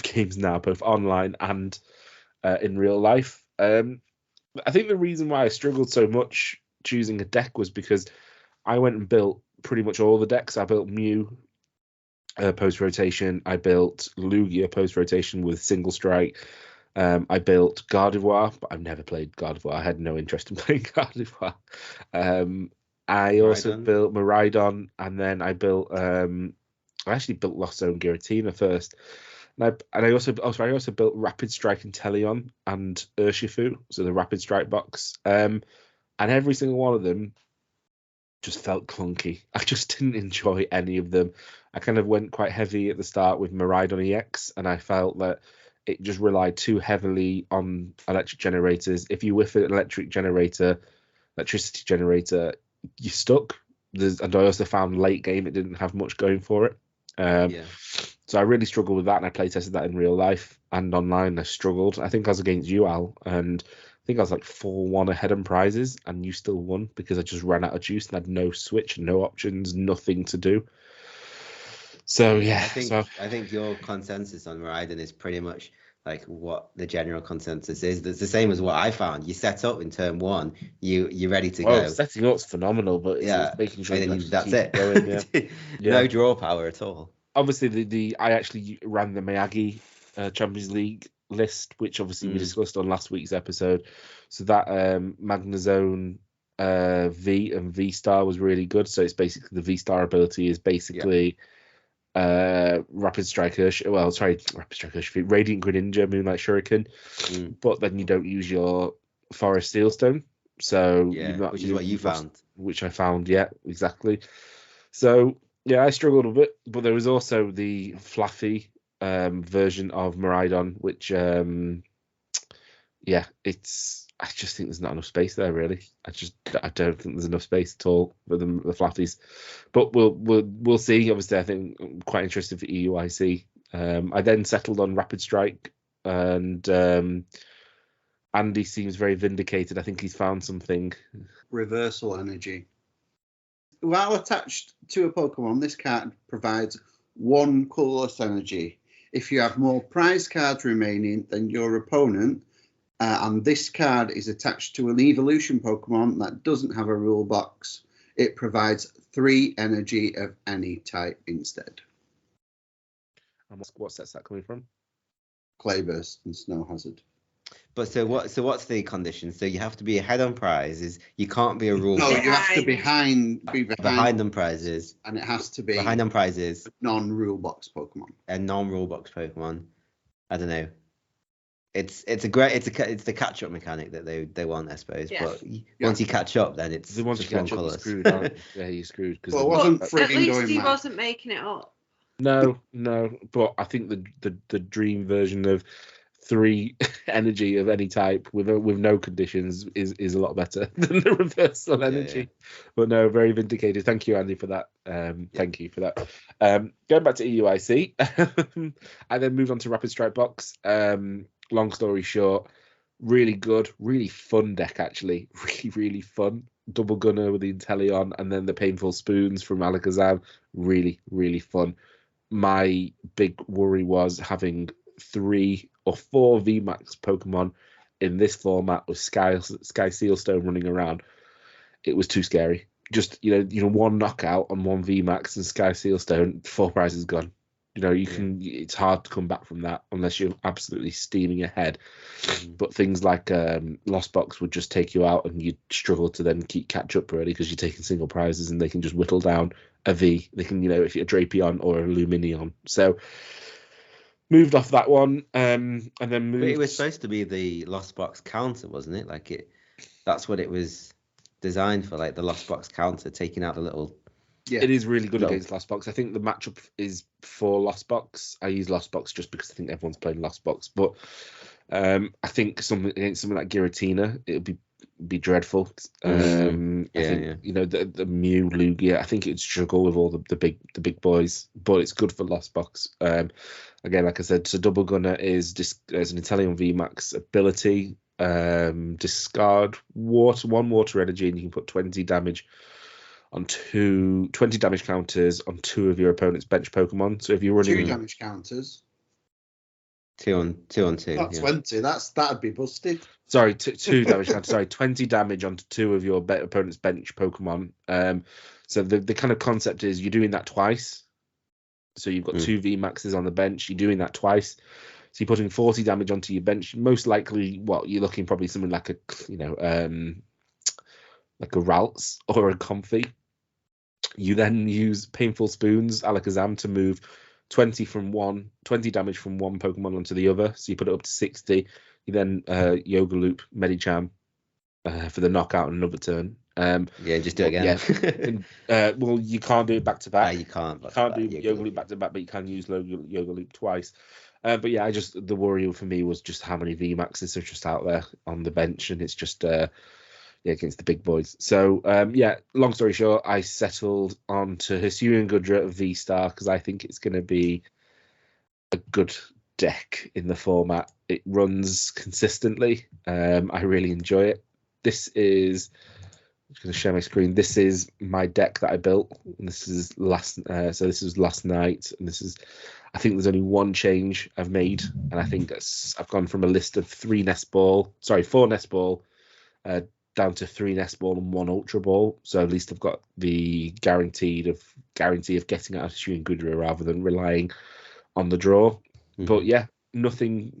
games now, both online and in real life. I think the reason why I struggled so much choosing a deck was because I went and built pretty much all the decks. I built Mew post rotation. I built Lugia post rotation with single strike. I built Gardevoir, but I've never played Gardevoir. I had no interest in playing Gardevoir. I also built Miraidon, and then I built I actually built Lost Zone Giratina first. And I also built Rapid Strike and Teleon and Urshifu, so the Rapid Strike box. And every single one of them just felt clunky. I just didn't enjoy any of them. I kind of went quite heavy at the start with Miraidon EX, and I felt that it just relied too heavily on electric generators. If you whiff an electricity generator, you're stuck. And I also found late game it didn't have much going for it. So I really struggled with that, and I play tested that in real life and online. I struggled. I think I was against you, Al, and I think I was like 4-1 ahead in prizes, and you still won because I just ran out of juice and had no switch, no options, nothing to do. So yeah, I think your consensus on Miraidon is pretty much like what the general consensus is. It's the same as what I found. You set up in turn 1, you're ready to go. Setting up's phenomenal, but it's making sure that's it. Going, No draw power at all. Obviously, I actually ran the Miyagi Champions League list, which obviously we discussed on last week's episode. So that Magnezone V and V Star was really good. So it's basically the V Star ability is basically Rapid Strike Radiant Greninja, Moonlight Shuriken, but then you don't use your Forest Steelstone. So which is what you found. Which I found, exactly. So I struggled a bit, but there was also the fluffy version of Miraidon, which I just think there's not enough space there, really. I don't think there's enough space at all for the flaffies. But we'll see. Obviously, I think I'm quite interested for EUIC. I then settled on Rapid Strike, and Andy seems very vindicated. I think he's found something. Reversal energy. While attached to a Pokemon, this card provides 1 colourless energy. If you have more prize cards remaining than your opponent, and this card is attached to an evolution Pokemon that doesn't have a rule box, it provides 3 energy of any type instead. And what set's that coming from? Clayburst and Snow Hazard. But so what's the condition? So you have to be ahead on prizes. You can't be a rule. No, box. you have to be behind on prizes. And it has to be behind on prizes. Non-rule box Pokemon. A non-rule box Pokemon. I don't know. It's the catch up mechanic that they want, I suppose. Yeah. But once you catch up, then it's once you catch up, you're screwed. Yeah, you're screwed. Well, it wasn't frigging going. At least he wasn't making it up. No, but I think the dream version of 3 energy of any type with no conditions is a lot better than the reversal energy. Yeah. But no, very vindicated. Thank you, Andy, for that. Thank you for that. Going back to EUIC, I then moved on to Rapid Strike Box. Long story short, really good, really fun deck, actually. Really, really fun. Double Gunner with the Inteleon, and then the Painful Spoons from Alakazam. Really, really fun. My big worry was having 3 or 4 VMAX Pokemon in this format with Sky Sealstone running around. It was too scary. Just, one knockout on 1 VMAX and Sky Sealstone, 4 prizes gone. It's hard to come back from that unless you're absolutely steaming ahead. But things like Lost Box would just take you out, and you'd struggle to then catch up really, because you're taking single prizes and they can just whittle down a V. They can, if you're a Drapion or a Luminion. So moved off that one, and then moved. But it was supposed to be the Lost Box counter, wasn't it? That's what it was designed for, like the Lost Box counter, taking out the little. Yeah. It is really good against Lost Box. I think the matchup is for Lost Box. I use Lost Box just because I think everyone's playing Lost Box. But I think against something like Giratina, it would be dreadful. I think the Mew, Lugia, I think it'd struggle with all the big boys. But it's good for Lost Box. Again, like I said, so Double Gunner is as an Inteleon VMAX ability. Discard 1 water energy, and you can put 20 damage on 20 damage counters on 2 of your opponent's bench Pokemon. So if you're running 2 damage counters, 2 on 2. Not 20. That'd be busted. Sorry, 2 damage counters. Sorry, 20 damage onto 2 of your opponent's bench Pokemon. So the kind of concept is you're doing that twice. So you've got 2 VMAXs on the bench. You're doing that twice. So you're putting 40 damage onto your bench. Most likely, you're looking probably something like a Ralts or a Comfy. You then use Painful Spoons, Alakazam, to move 20 damage from one Pokemon onto the other. So you put it up to 60. You then Yoga Loop Medicham for the knockout and another turn. Just do it again. Well, you can't do it back to back. You can't. You can't do Yoga Loop back to back, but you can use Yoga Loop twice. But yeah, the worry for me was just how many VMAXs are just out there on the bench, and it's just against the big boys. So long story short, I settled on to Hisuian Gudra V-Star because I think it's going to be a good deck in the format. It runs consistently. I really enjoy it. This is, I'm just going to share my screen. This is my deck that I built. And this is last night, and I think there's only one change I've made, and I think I've gone from a list of 4 Nest Ball, down to 3 Nest Ball and 1 Ultra Ball. So at least I've got the guarantee of getting out of Hisuian Gudra rather than relying on the draw. But yeah, nothing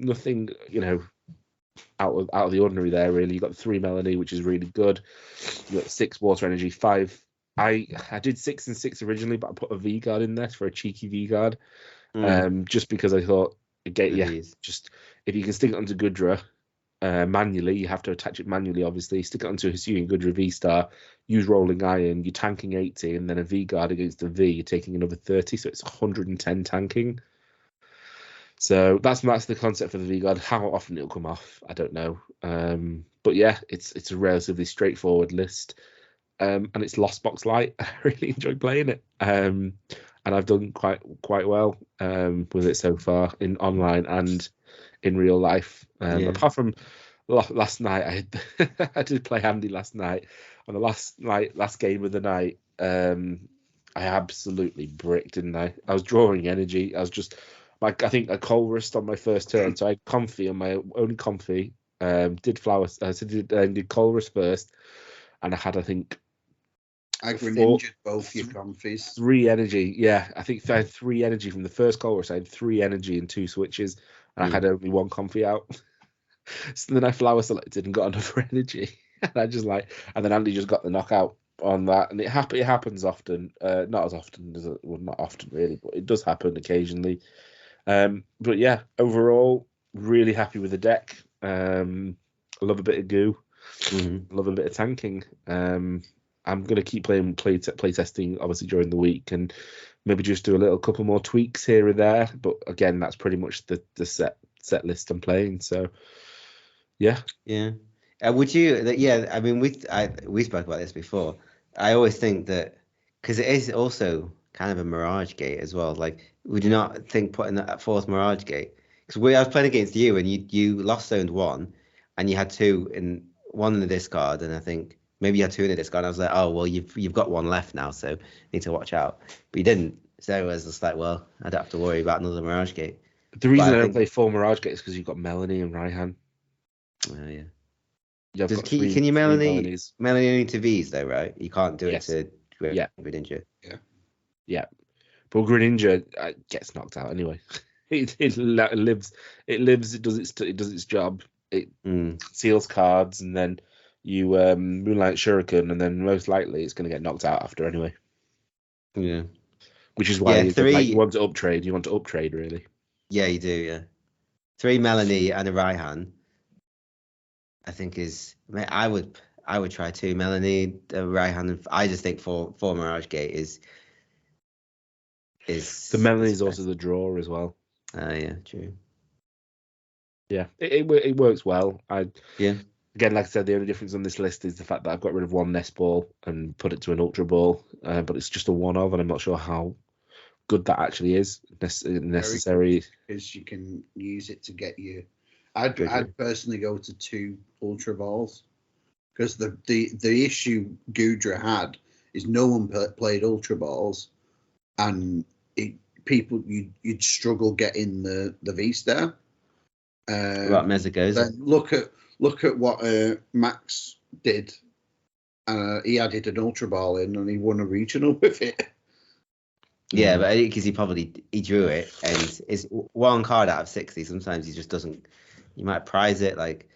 out of the ordinary there really. You got 3 Melanie, which is really good. You got 6 Water Energy, 5. I did 6 and 6 originally, but I put a V Guard in there for a cheeky V Guard. Just because I thought, just if you can stick it onto Gudra manually, you have to attach it manually, obviously. Stick it onto a Hisuian Gudra V-Star, use Rolling Iron, you're tanking 80, and then a V-Guard against a V, you're taking another 30, so it's 110 tanking. So that's the concept for the V-Guard. How often it'll come off, I don't know. But yeah, it's a relatively straightforward list. And it's Lost Box Light. I really enjoy playing it. And I've done quite well with it so far in online and in real life. Apart from last night, I did play Andy last night. On the last game of the night, I absolutely bricked, didn't I? I was drawing energy. I was just I think a Colress on my first turn, so I had Comfy on my only Comfy. Did Flowers, did Colress first, and I had, I think, I ninja'd both your Comfies. 3 energy, yeah. I think I had 3 energy from the first Colress. I had 3 energy and 2 switches, and I had only 1 Comfy out. So then I flower selected and got another energy, and and then Andy just got the knockout on that, and it happens often. Not as often as not often really, but it does happen occasionally. But yeah, overall, really happy with the deck. I love a bit of goo. Love a bit of tanking. I'm going to keep playing play testing, obviously, during the week, and maybe just do a couple more tweaks here and there. But again, that's pretty much the set list I'm playing. So yeah. Would you? I mean, we spoke about this before. I always think that because it is also kind of a Mirage Gate as well. Like, would you not think putting that fourth Mirage Gate? Because I was playing against you and you lost zoned one, and you had one in the discard, and I think maybe you had two in the discard. And I was like, oh well, you've got one left now, so you need to watch out. But you didn't. So I was just like, well, I don't have to worry about another Mirage Gate. The reason I don't play 4 Mirage Gates is because you've got Melanie and Raihan. Oh yeah. Can you Melanie only to V's though, right? You can't do it to Greninja. Yeah. But Greninja gets knocked out anyway. It lives. It does its job. It seals cards, and then you Moonlight Shuriken, and then most likely it's going to get knocked out after anyway. Yeah. Which is why you want to uptrade. You want to uptrade, really. Yeah, you do. Yeah. 3 Melanie and a Raihan, I think I would try 2 Melanie, Raihan. I just think 4 Mirage Gate is the Melanie is also the draw as well. Yeah, true. Yeah, it works well. Again, like I said, the only difference on this list is the fact that I've got rid of one Nest Ball and put it to an Ultra Ball, but it's just a one of, and I'm not sure how good that actually is necessary. Because you can use it to get you. I'd personally go to 2 Ultra Balls, because the issue Gudra had is no one played Ultra Balls, and you'd struggle getting the V-Star. What Mezagoza? Then look at what Max did. He added an Ultra Ball in, and he won a regional with it. Yeah, but because he drew it, and it's one card out of 60. Sometimes he just doesn't. You might prize it like.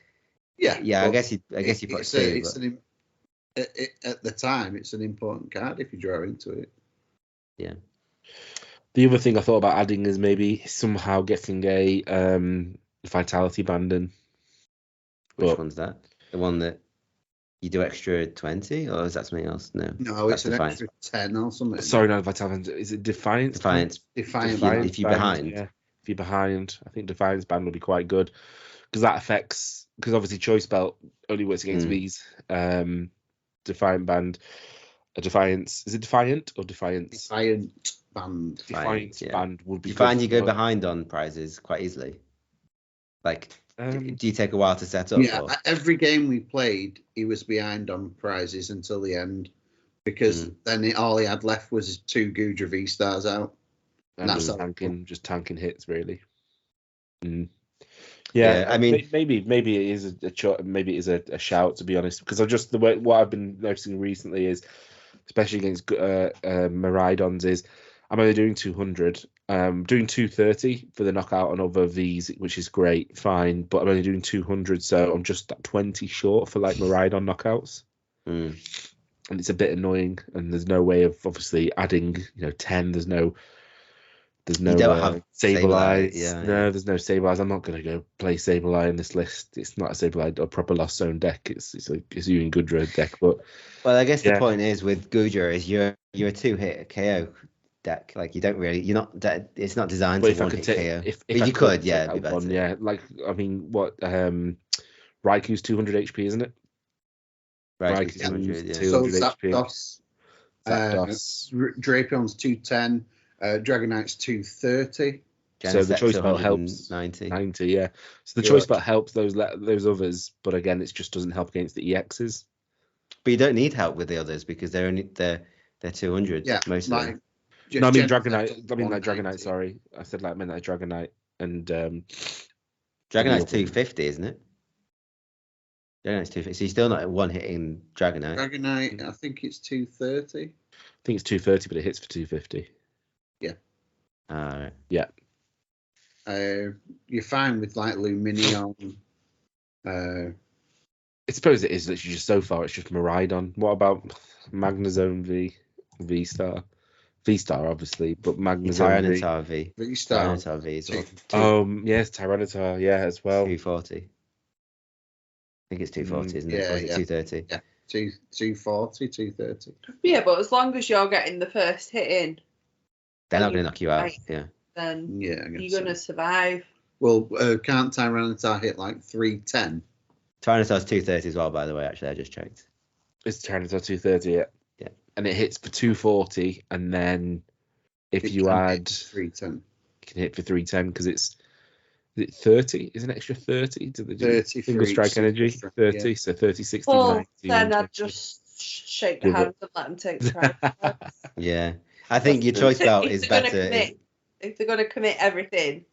Yeah. I guess you put 2. At the time, it's an important card if you draw into it. Yeah. The other thing I thought about adding is maybe somehow getting a Vitality band in. Which one's that? The one that you do extra 20, or is that something else? No, it's an extra 10 or something. Sorry, no, Vitality. Is it Defiance? Defiance. If you're behind. Yeah, if you're behind, I think Defiance band will be quite good, because that affects. Because obviously Choice Belt only works against V's. Defiant band. A Defiance. Is it Defiant or Defiance? Defiant band. Defiant band would be. You find you go behind on prizes quite easily. Like, do you take a while to set up? Yeah, every game we played, he was behind on prizes until the end, because all he had left was 2 Gudra V-Stars out. And that's just tanking hits, really. Yeah, I mean, maybe it is a shout, to be honest, because what I've been noticing recently is, especially against Miraidons, is I'm only doing 200. Doing 230 for the knockout on other Vs, which is great, fine, but I'm only doing 200, so I'm just 20 short for like Miraidon knockouts. And it's a bit annoying, and there's no way of obviously adding 10. There's no you don't have Sableye. No, there's no Sableye. I'm not going to go play Sableye in this list. It's not a Sableye or proper Lost Zone deck. It's a Yui Gudra deck. But I guess the point is with Gudra is you're a 2-hit KO deck. Like, you don't really, it's not designed to one hit KO. If you could, it'd be better. Yeah, like, I mean, what Raiku's 200 HP, isn't it? Raiku's 200 HP. Drapion's 210. Dragonite's 230. So the choice belt helps 90, yeah. So the choice belt helps those others, but again, it just doesn't help against the EXs. But you don't need help with the others because they're 200. Yeah, most of them. No, I mean Dragonite. I mean like Dragonite. Sorry, I said like meant like Dragonite and Dragonite's 250, isn't it? Dragonite's 250. So you're still not one hitting Dragonite. Dragonite, I think it's 230. I think it's 230, but it hits for 250. Yeah. Yeah. You're fine with like Luminion. I suppose it is literally just so far. It's just Miraidon. What about Magnezone V-Star? V-Star, obviously, but Magnezone Tyranitar V. V-Star. Tyranitar V as well. Yes, Tyranitar, yeah, as well. 240. I think it's 240, isn't it? Or is it 230? Yeah, 240, 230. Yeah, but as long as you're getting the first hit in, they're not going to knock you out. Then you're going to survive. Well, can't Tyranitar hit like 310? Tyrannosaur's 230 as well, by the way. Actually, I just checked. It's Tyranitar 230, yeah. Yeah. And it hits for 240, and then if It you can add, hit 310. you can hit for 310 because is it 30? Is an extra 30? Do they do 30 for single each strike single energy? strike, 30, yeah. so 30, 60, Well, 90. then I'd 120. just shake the Give it. hands and let them take the prize. Yeah. I think your choice belt If is they're gonna better. commit- If they're going to commit everything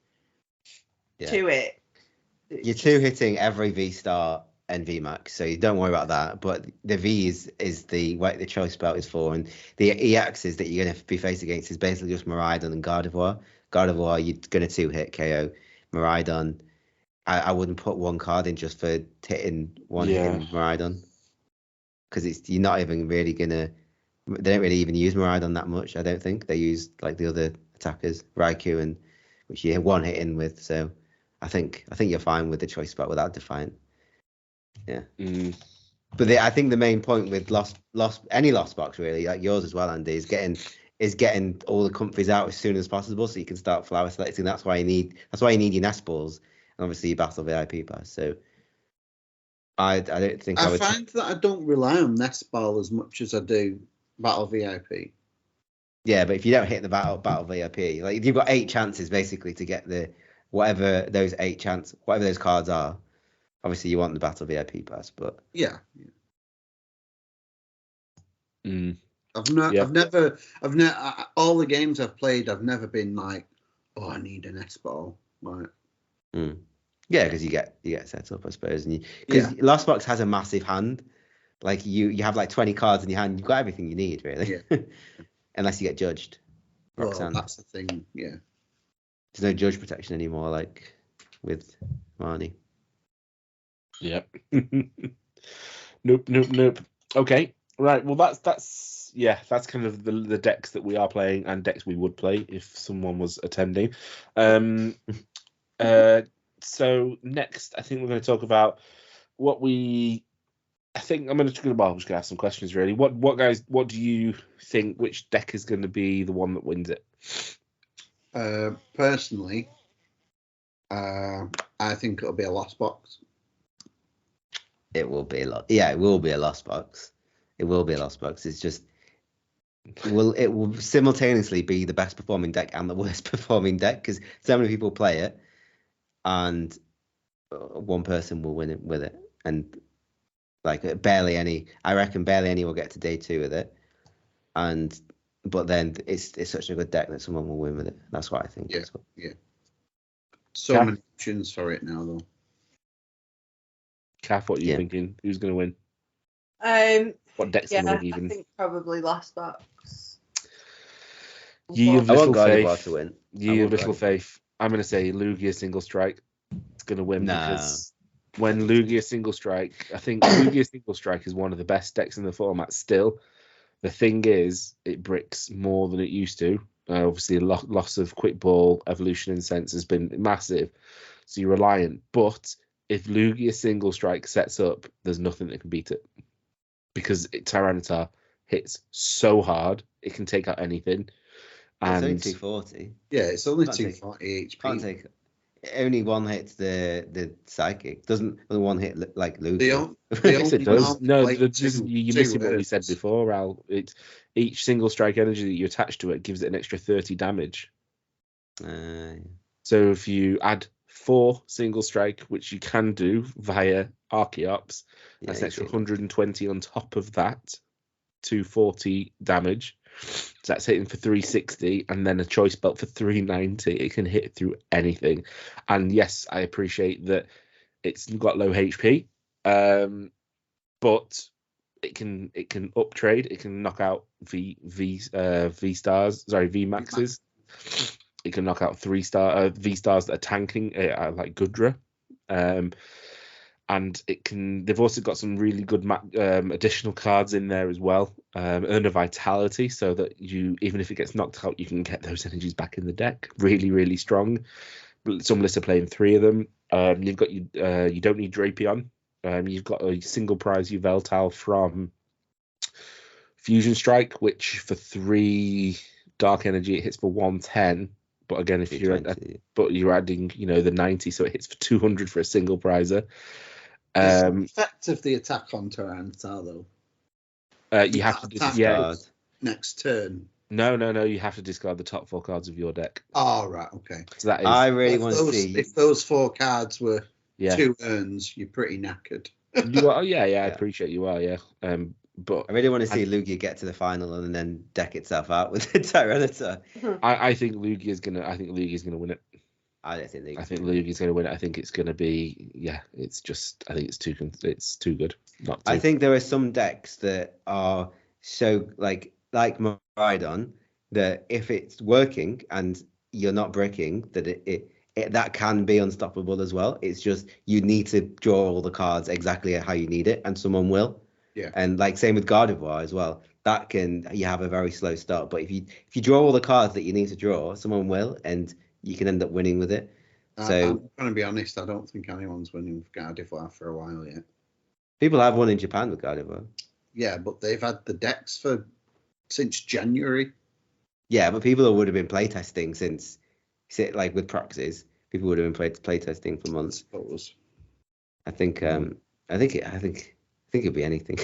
Yeah. to it, You're two hitting every V star and V max, so you don't worry about that. But the V is the what the choice belt is for, and the EXs that you're going to be faced against is basically just Miraidon and Gardevoir. Gardevoir, you're going to 2-hit KO. Miraidon, I wouldn't put one card in just for hitting hitting Miraidon, because you're not even really gonna. They don't really even use Miraidon that much. I don't think they use like the other attackers, Raikou, and which you're one hitting with. So I think you're fine with the choice spot without Defiant. Yeah. But I think the main point with lost any lost box really, like yours as well, Andy, is getting all the comfies out as soon as possible so you can start flower selecting. That's why you need your nest balls and obviously your battle VIP pass. So I don't think I would. find that I don't rely on nest ball as much as I do battle VIP. Yeah, but if you don't hit the battle VIP, like you've got 8 chances basically to get the whatever those cards are. Obviously, you want the battle VIP pass, but yeah. I've never all the games I've played, I've never been like, oh, I need an S ball, right? Yeah, because you get set up, I suppose, and because Lost Box has a massive hand, like you have like 20 cards in your hand, you've got everything you need really, unless you get judged. Well, that's the thing, yeah. There's no judge protection anymore, like with Marnie. Yep. Nope. Okay, right. Well, that's kind of the decks that we are playing and decks we would play if someone was attending. So next, I think we're going to talk about what we. I think I'm just going to ask some questions really. What guys? What do you think? Which deck is going to be the one that wins it? Personally, I think it'll be a Lost Box. It will be a lot. Yeah, it will be a Lost Box. It will be a Lost Box. It's just it will simultaneously be the best performing deck and the worst performing deck because so many people play it, and one person will win it with it, and like barely any. I reckon barely any will get to day 2 with it, but then it's such a good deck that someone will win with it. That's what I think. Yeah. So many options for it now, though. Kath, what are you thinking? Who's going to win? What deck's going to win even? I think probably Lost Box. Ye of little faith. To win. Ye of little faith. I'm going to say Lugia single strike. It's going to win because when Lugia single strike, I think Lugia single strike is one of the best decks in the format still. The thing is, it bricks more than it used to. Obviously, loss of quick ball, evolution and sense has been massive. So you're reliant. But if Lugia single strike sets up, there's nothing that can beat it. Because Tyranitar hits so hard, it can take out anything. And it's only 240. Yeah, it's only 240 HP. Can't take only one hits the psychic. Doesn't one hit like Lugia? Yes, it does. No, you're missing what we said before, Al. It's each single strike energy that you attach to it gives it an extra 30 damage. So if you add 4 single strike, which you can do via Archeops, that's an extra 120 on top of that, 240 damage. So that's hitting for 360, and then a choice belt for 390. It can hit through anything. And yes, I appreciate that it's got low HP, but it can up trade. It can knock out V maxes. It can knock out 3-star V stars that are tanking, like Gudra. And they've also got some really good additional cards in there as well. Earn a vitality so that even if it gets knocked out, you can get those energies back in the deck. Really, really strong. Some lists are playing 3 of them. You've got you don't need Drapion. You've got a single prize Yveltal from Fusion Strike, which for 3 dark energy it hits for 110. But again, if you're 220. but you're adding, the 90, so it hits for 200 for a single prizer. It's the effect of the attack on Tyranitar, though. You have to discard next turn. No, you have to discard the top 4 cards of your deck. Oh, right, okay. So that is. I really want to see if those 4 cards were 2 urns, you're pretty knackered. You are, yeah, I appreciate you are, yeah. But I really want to see Lugia get to the final and then deck itself out with the Tyranitar. I think Lugia's gonna win it. I don't think Lugia's gonna win it. I think it's gonna be it's just I think it's too good not to. I think there are some decks that are so like Miraidon that if it's working and you're not breaking, that it that can be unstoppable as well. It's just you need to draw all the cards exactly how you need it, and someone will. Yeah. And like same with Gardevoir as well. That you have a very slow start, but if you draw all the cards that you need to draw, someone will, and you can end up winning with it. So I'm going to be honest, I don't think anyone's winning with Gardevoir for a while yet. People have won in Japan with Gardevoir. Yeah, but they've had the decks since January. Yeah, but people would have been playtesting since, like with proxies, people would have been playtesting for months. I suppose. I think it'd be anything.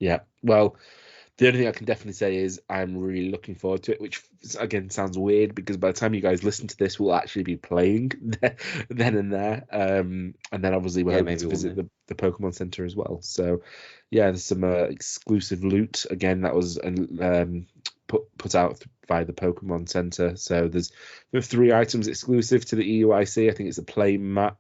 Yeah. Well, the only thing I can definitely say is I'm really looking forward to it, which again sounds weird because by the time you guys listen to this, we'll actually be playing then and there. And then obviously we're hoping to visit the Pokemon Center as well. So yeah, there's some exclusive loot again that was put out by the Pokemon Center. So there's 3 items exclusive to the EUIC. I think it's a play mat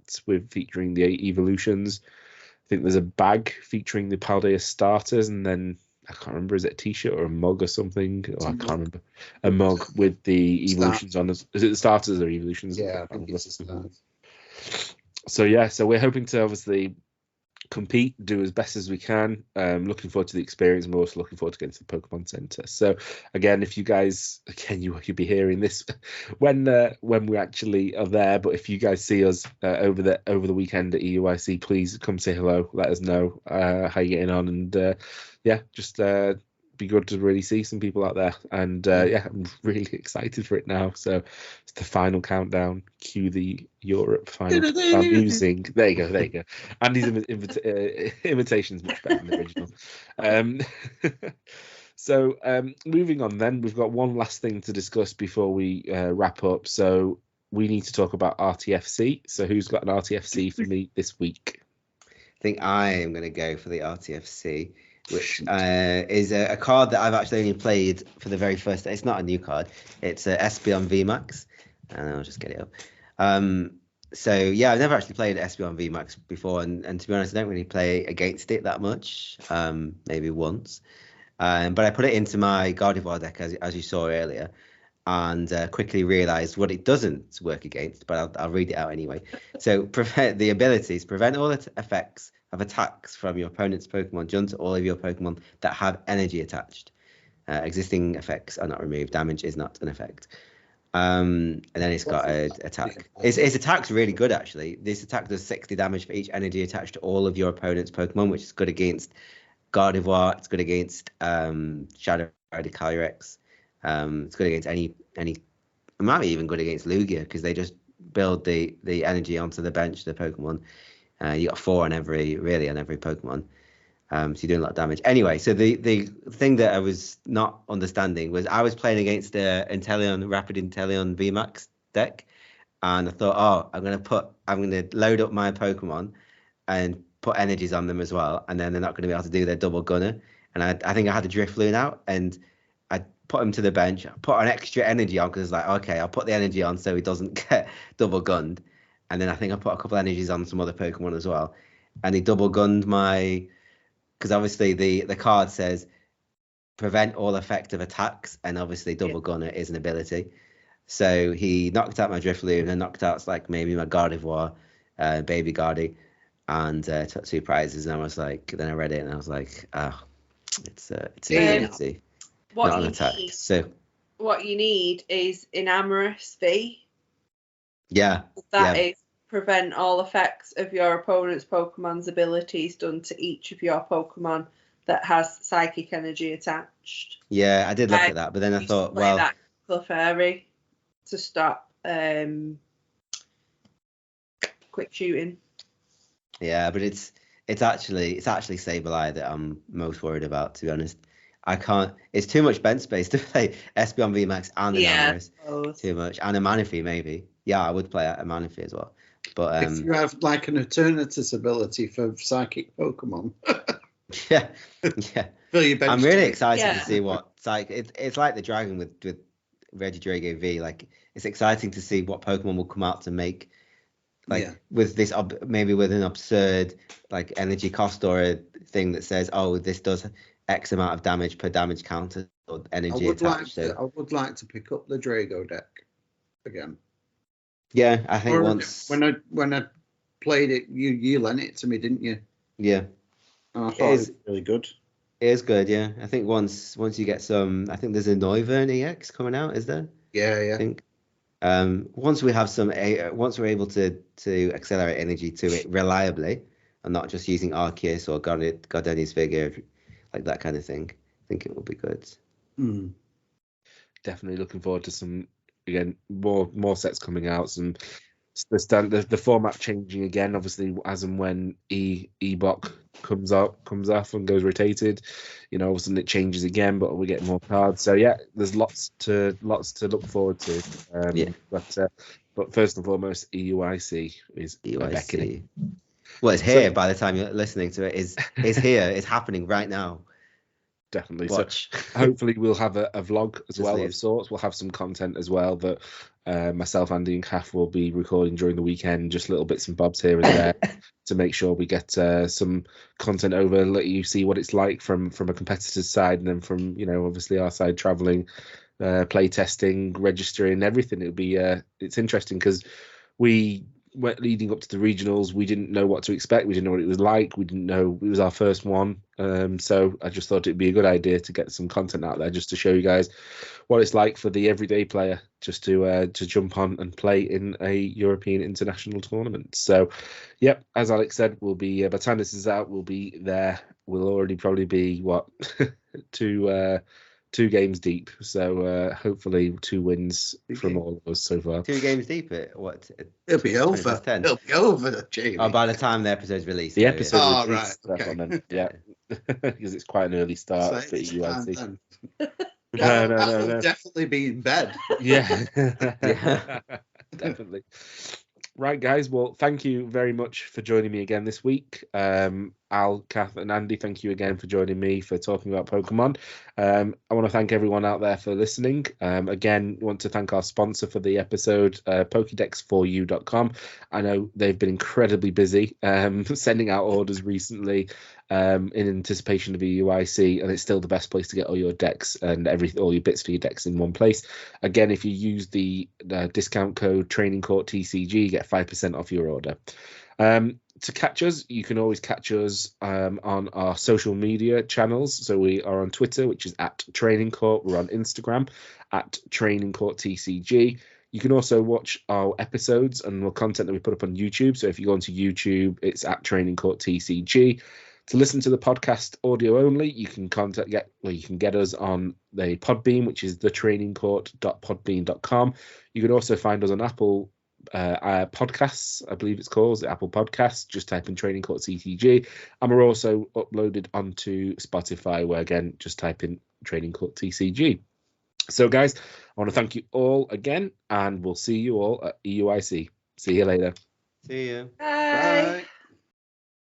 featuring the 8 evolutions. I think there's a bag featuring the Paldea starters, and then I can't remember, is it a t-shirt or a mug or something? I can't remember. A mug with the evolutions on it. Is it the starters or evolutions? Yeah, I think it's the starters. So we're hoping to obviously compete, do as best as we can. Looking forward to the experience, and we're also looking forward to getting to the Pokemon Center. So again, if you guys, you'll be hearing this when we actually are there. But if you guys see us over the weekend at EUIC, please come say hello. Let us know how you're getting on, and just be good to really see some people out there. And I'm really excited for it now. So it's the final countdown. Cue the Europe final countdown music. There you go. Andy's imitation is much better than the original. So moving on then, we've got one last thing to discuss before we wrap up. So we need to talk about RTFC. So who's got an RTFC for me this week? I think I am going to go for the RTFC, which is a card that I've actually only played for the very first day. It's not a new card. It's a Espeon VMAX. And I'll just get it up. So, yeah, I've never actually played Espeon VMAX before. And to be honest, I don't really play against it that much. Maybe once. But I put it into my Gardevoir deck, as you saw earlier, and quickly realized what it doesn't work against. But I'll read it out anyway. So, the abilities prevent all effects of attacks from your opponent's Pokemon done to all of your Pokemon that have energy attached. Existing effects are not removed. Damage is not an effect. And then it's got an attack. Its attack's really good, actually. This attack does 60 damage for each energy attached to all of your opponent's Pokemon, which is good against Gardevoir. It's good against Shadow Rider Calyrex. It's good against any. It might be even good against Lugia because they just build the energy onto the bench, the Pokemon. You got 4 on every Pokemon. So you're doing a lot of damage. Anyway, so the thing that I was not understanding was I was playing against the Rapid Inteleon VMAX deck, and I thought, I'm gonna load up my Pokemon and put energies on them as well, and then they're not gonna be able to do their double gunner. And I think I had the Drifloon out, and I put him to the bench, put an extra energy on because it's like, okay, I'll put the energy on so he doesn't get double gunned. And then I think I put a couple of energies on some other Pokemon as well. And he double gunned because obviously the card says prevent all effective attacks. And obviously double gunner is an ability. So he knocked out my Drifloon and knocked out maybe my Gardevoir, Baby Gardy, and took 2 prizes. And I was like, then I read it and I was like, it's an ability, not an attack. So what you need is Enamorous V. Yeah. That is prevent all effects of your opponent's Pokemon's abilities done to each of your Pokemon that has psychic energy attached. Yeah, I did look at that, but then I thought, well, that Clefairy. to stop quick shooting. Yeah, but it's actually Sableye that I'm most worried about, to be honest. I can't. It's too much bench space to play Espeon VMAX and an Amorous. Too much, and a Manaphy maybe. Yeah, I would play a Manaphy as well. But if you have like an Eternatus ability for psychic Pokemon, yeah. fill your bench. I'm really excited to see what it's like the Dragon with Regidrago V. Like, it's exciting to see what Pokemon will come out to make. Like with this, maybe with an absurd like energy cost or a thing that says, oh, this does X amount of damage per damage counter or energy attached. I would like to pick up the Drago deck again. Yeah, I think when I played it, you lent it to me, didn't you? Yeah, and I thought it was really good. It is good, yeah. I think once you get some, I think there's a Noivern EX coming out, is there? Yeah. I think. Once we're able to accelerate energy to it reliably and not just using Arceus or Gardenia's Figure, like that kind of thing, I think it will be good. Definitely looking forward to some, again, more sets coming out, some the format changing again, obviously, as and when EBOC comes off and goes rotated, all of a sudden it changes again, but we get more cards. So yeah, there's lots to look forward to. But first and foremost, EUIC is beckoning. Well, it's here by the time you're listening to it. Is here. It's happening right now. Definitely. Watch. So hopefully we'll have a vlog as well leave. of sorts. We'll have some content as well that myself, Andy, and Kath will be recording during the weekend, just little bits and bobs here and there to make sure we get some content over, let you see what it's like from a competitor's side, and then from obviously our side, traveling, play testing, registering, everything. It'll be it's interesting because we went leading up to the regionals, we didn't know what to expect. We didn't know what it was like. We didn't know, it was our first one. So I just thought it'd be a good idea to get some content out there just to show you guys what it's like for the everyday player just to jump on and play in a European international tournament. So, yep, as Alex said, we'll be, by the time this is out, we'll be there. We'll already probably be, two games deep, so hopefully 2 wins from all of us so far. 2 games deep. What? It'll be over. It'll be over, Jamie. Oh, by the time the episode's released. The episode. Oh, right. Okay. Then, yeah, because it's quite an early start for EUIC. No. Definitely be in bed. Yeah. Definitely. Right, guys. Well, thank you very much for joining me again this week. Al, Kath, and Andy, thank you again for joining me for talking about Pokemon. I want to thank everyone out there for listening. Again, want to thank our sponsor for the episode, Pokédex4U.com. I know they've been incredibly busy sending out orders recently in anticipation of EUIC, and it's still the best place to get all your decks and all your bits for your decks in one place. Again, if you use the discount code Training Court TCG, you get 5% off your order. To catch us, you can always catch us on our social media channels. So we are on Twitter, which is @Training Court. We're on Instagram @Training Court TCG. You can also watch our episodes and the content that we put up on YouTube. So if you go onto YouTube, it's @Training Court TCG. To listen to the podcast audio only, you can get us on the Podbean, which is thetrainingcourt.podbean.com. You can also find us on Apple podcasts, I believe it's called Apple Podcasts. Just type in Training Court TCG, and we're also uploaded onto Spotify, where again just type in Training Court TCG. So guys, I want to thank you all again, and we'll see you all at EUIC. See you later. See you. Bye. Bye.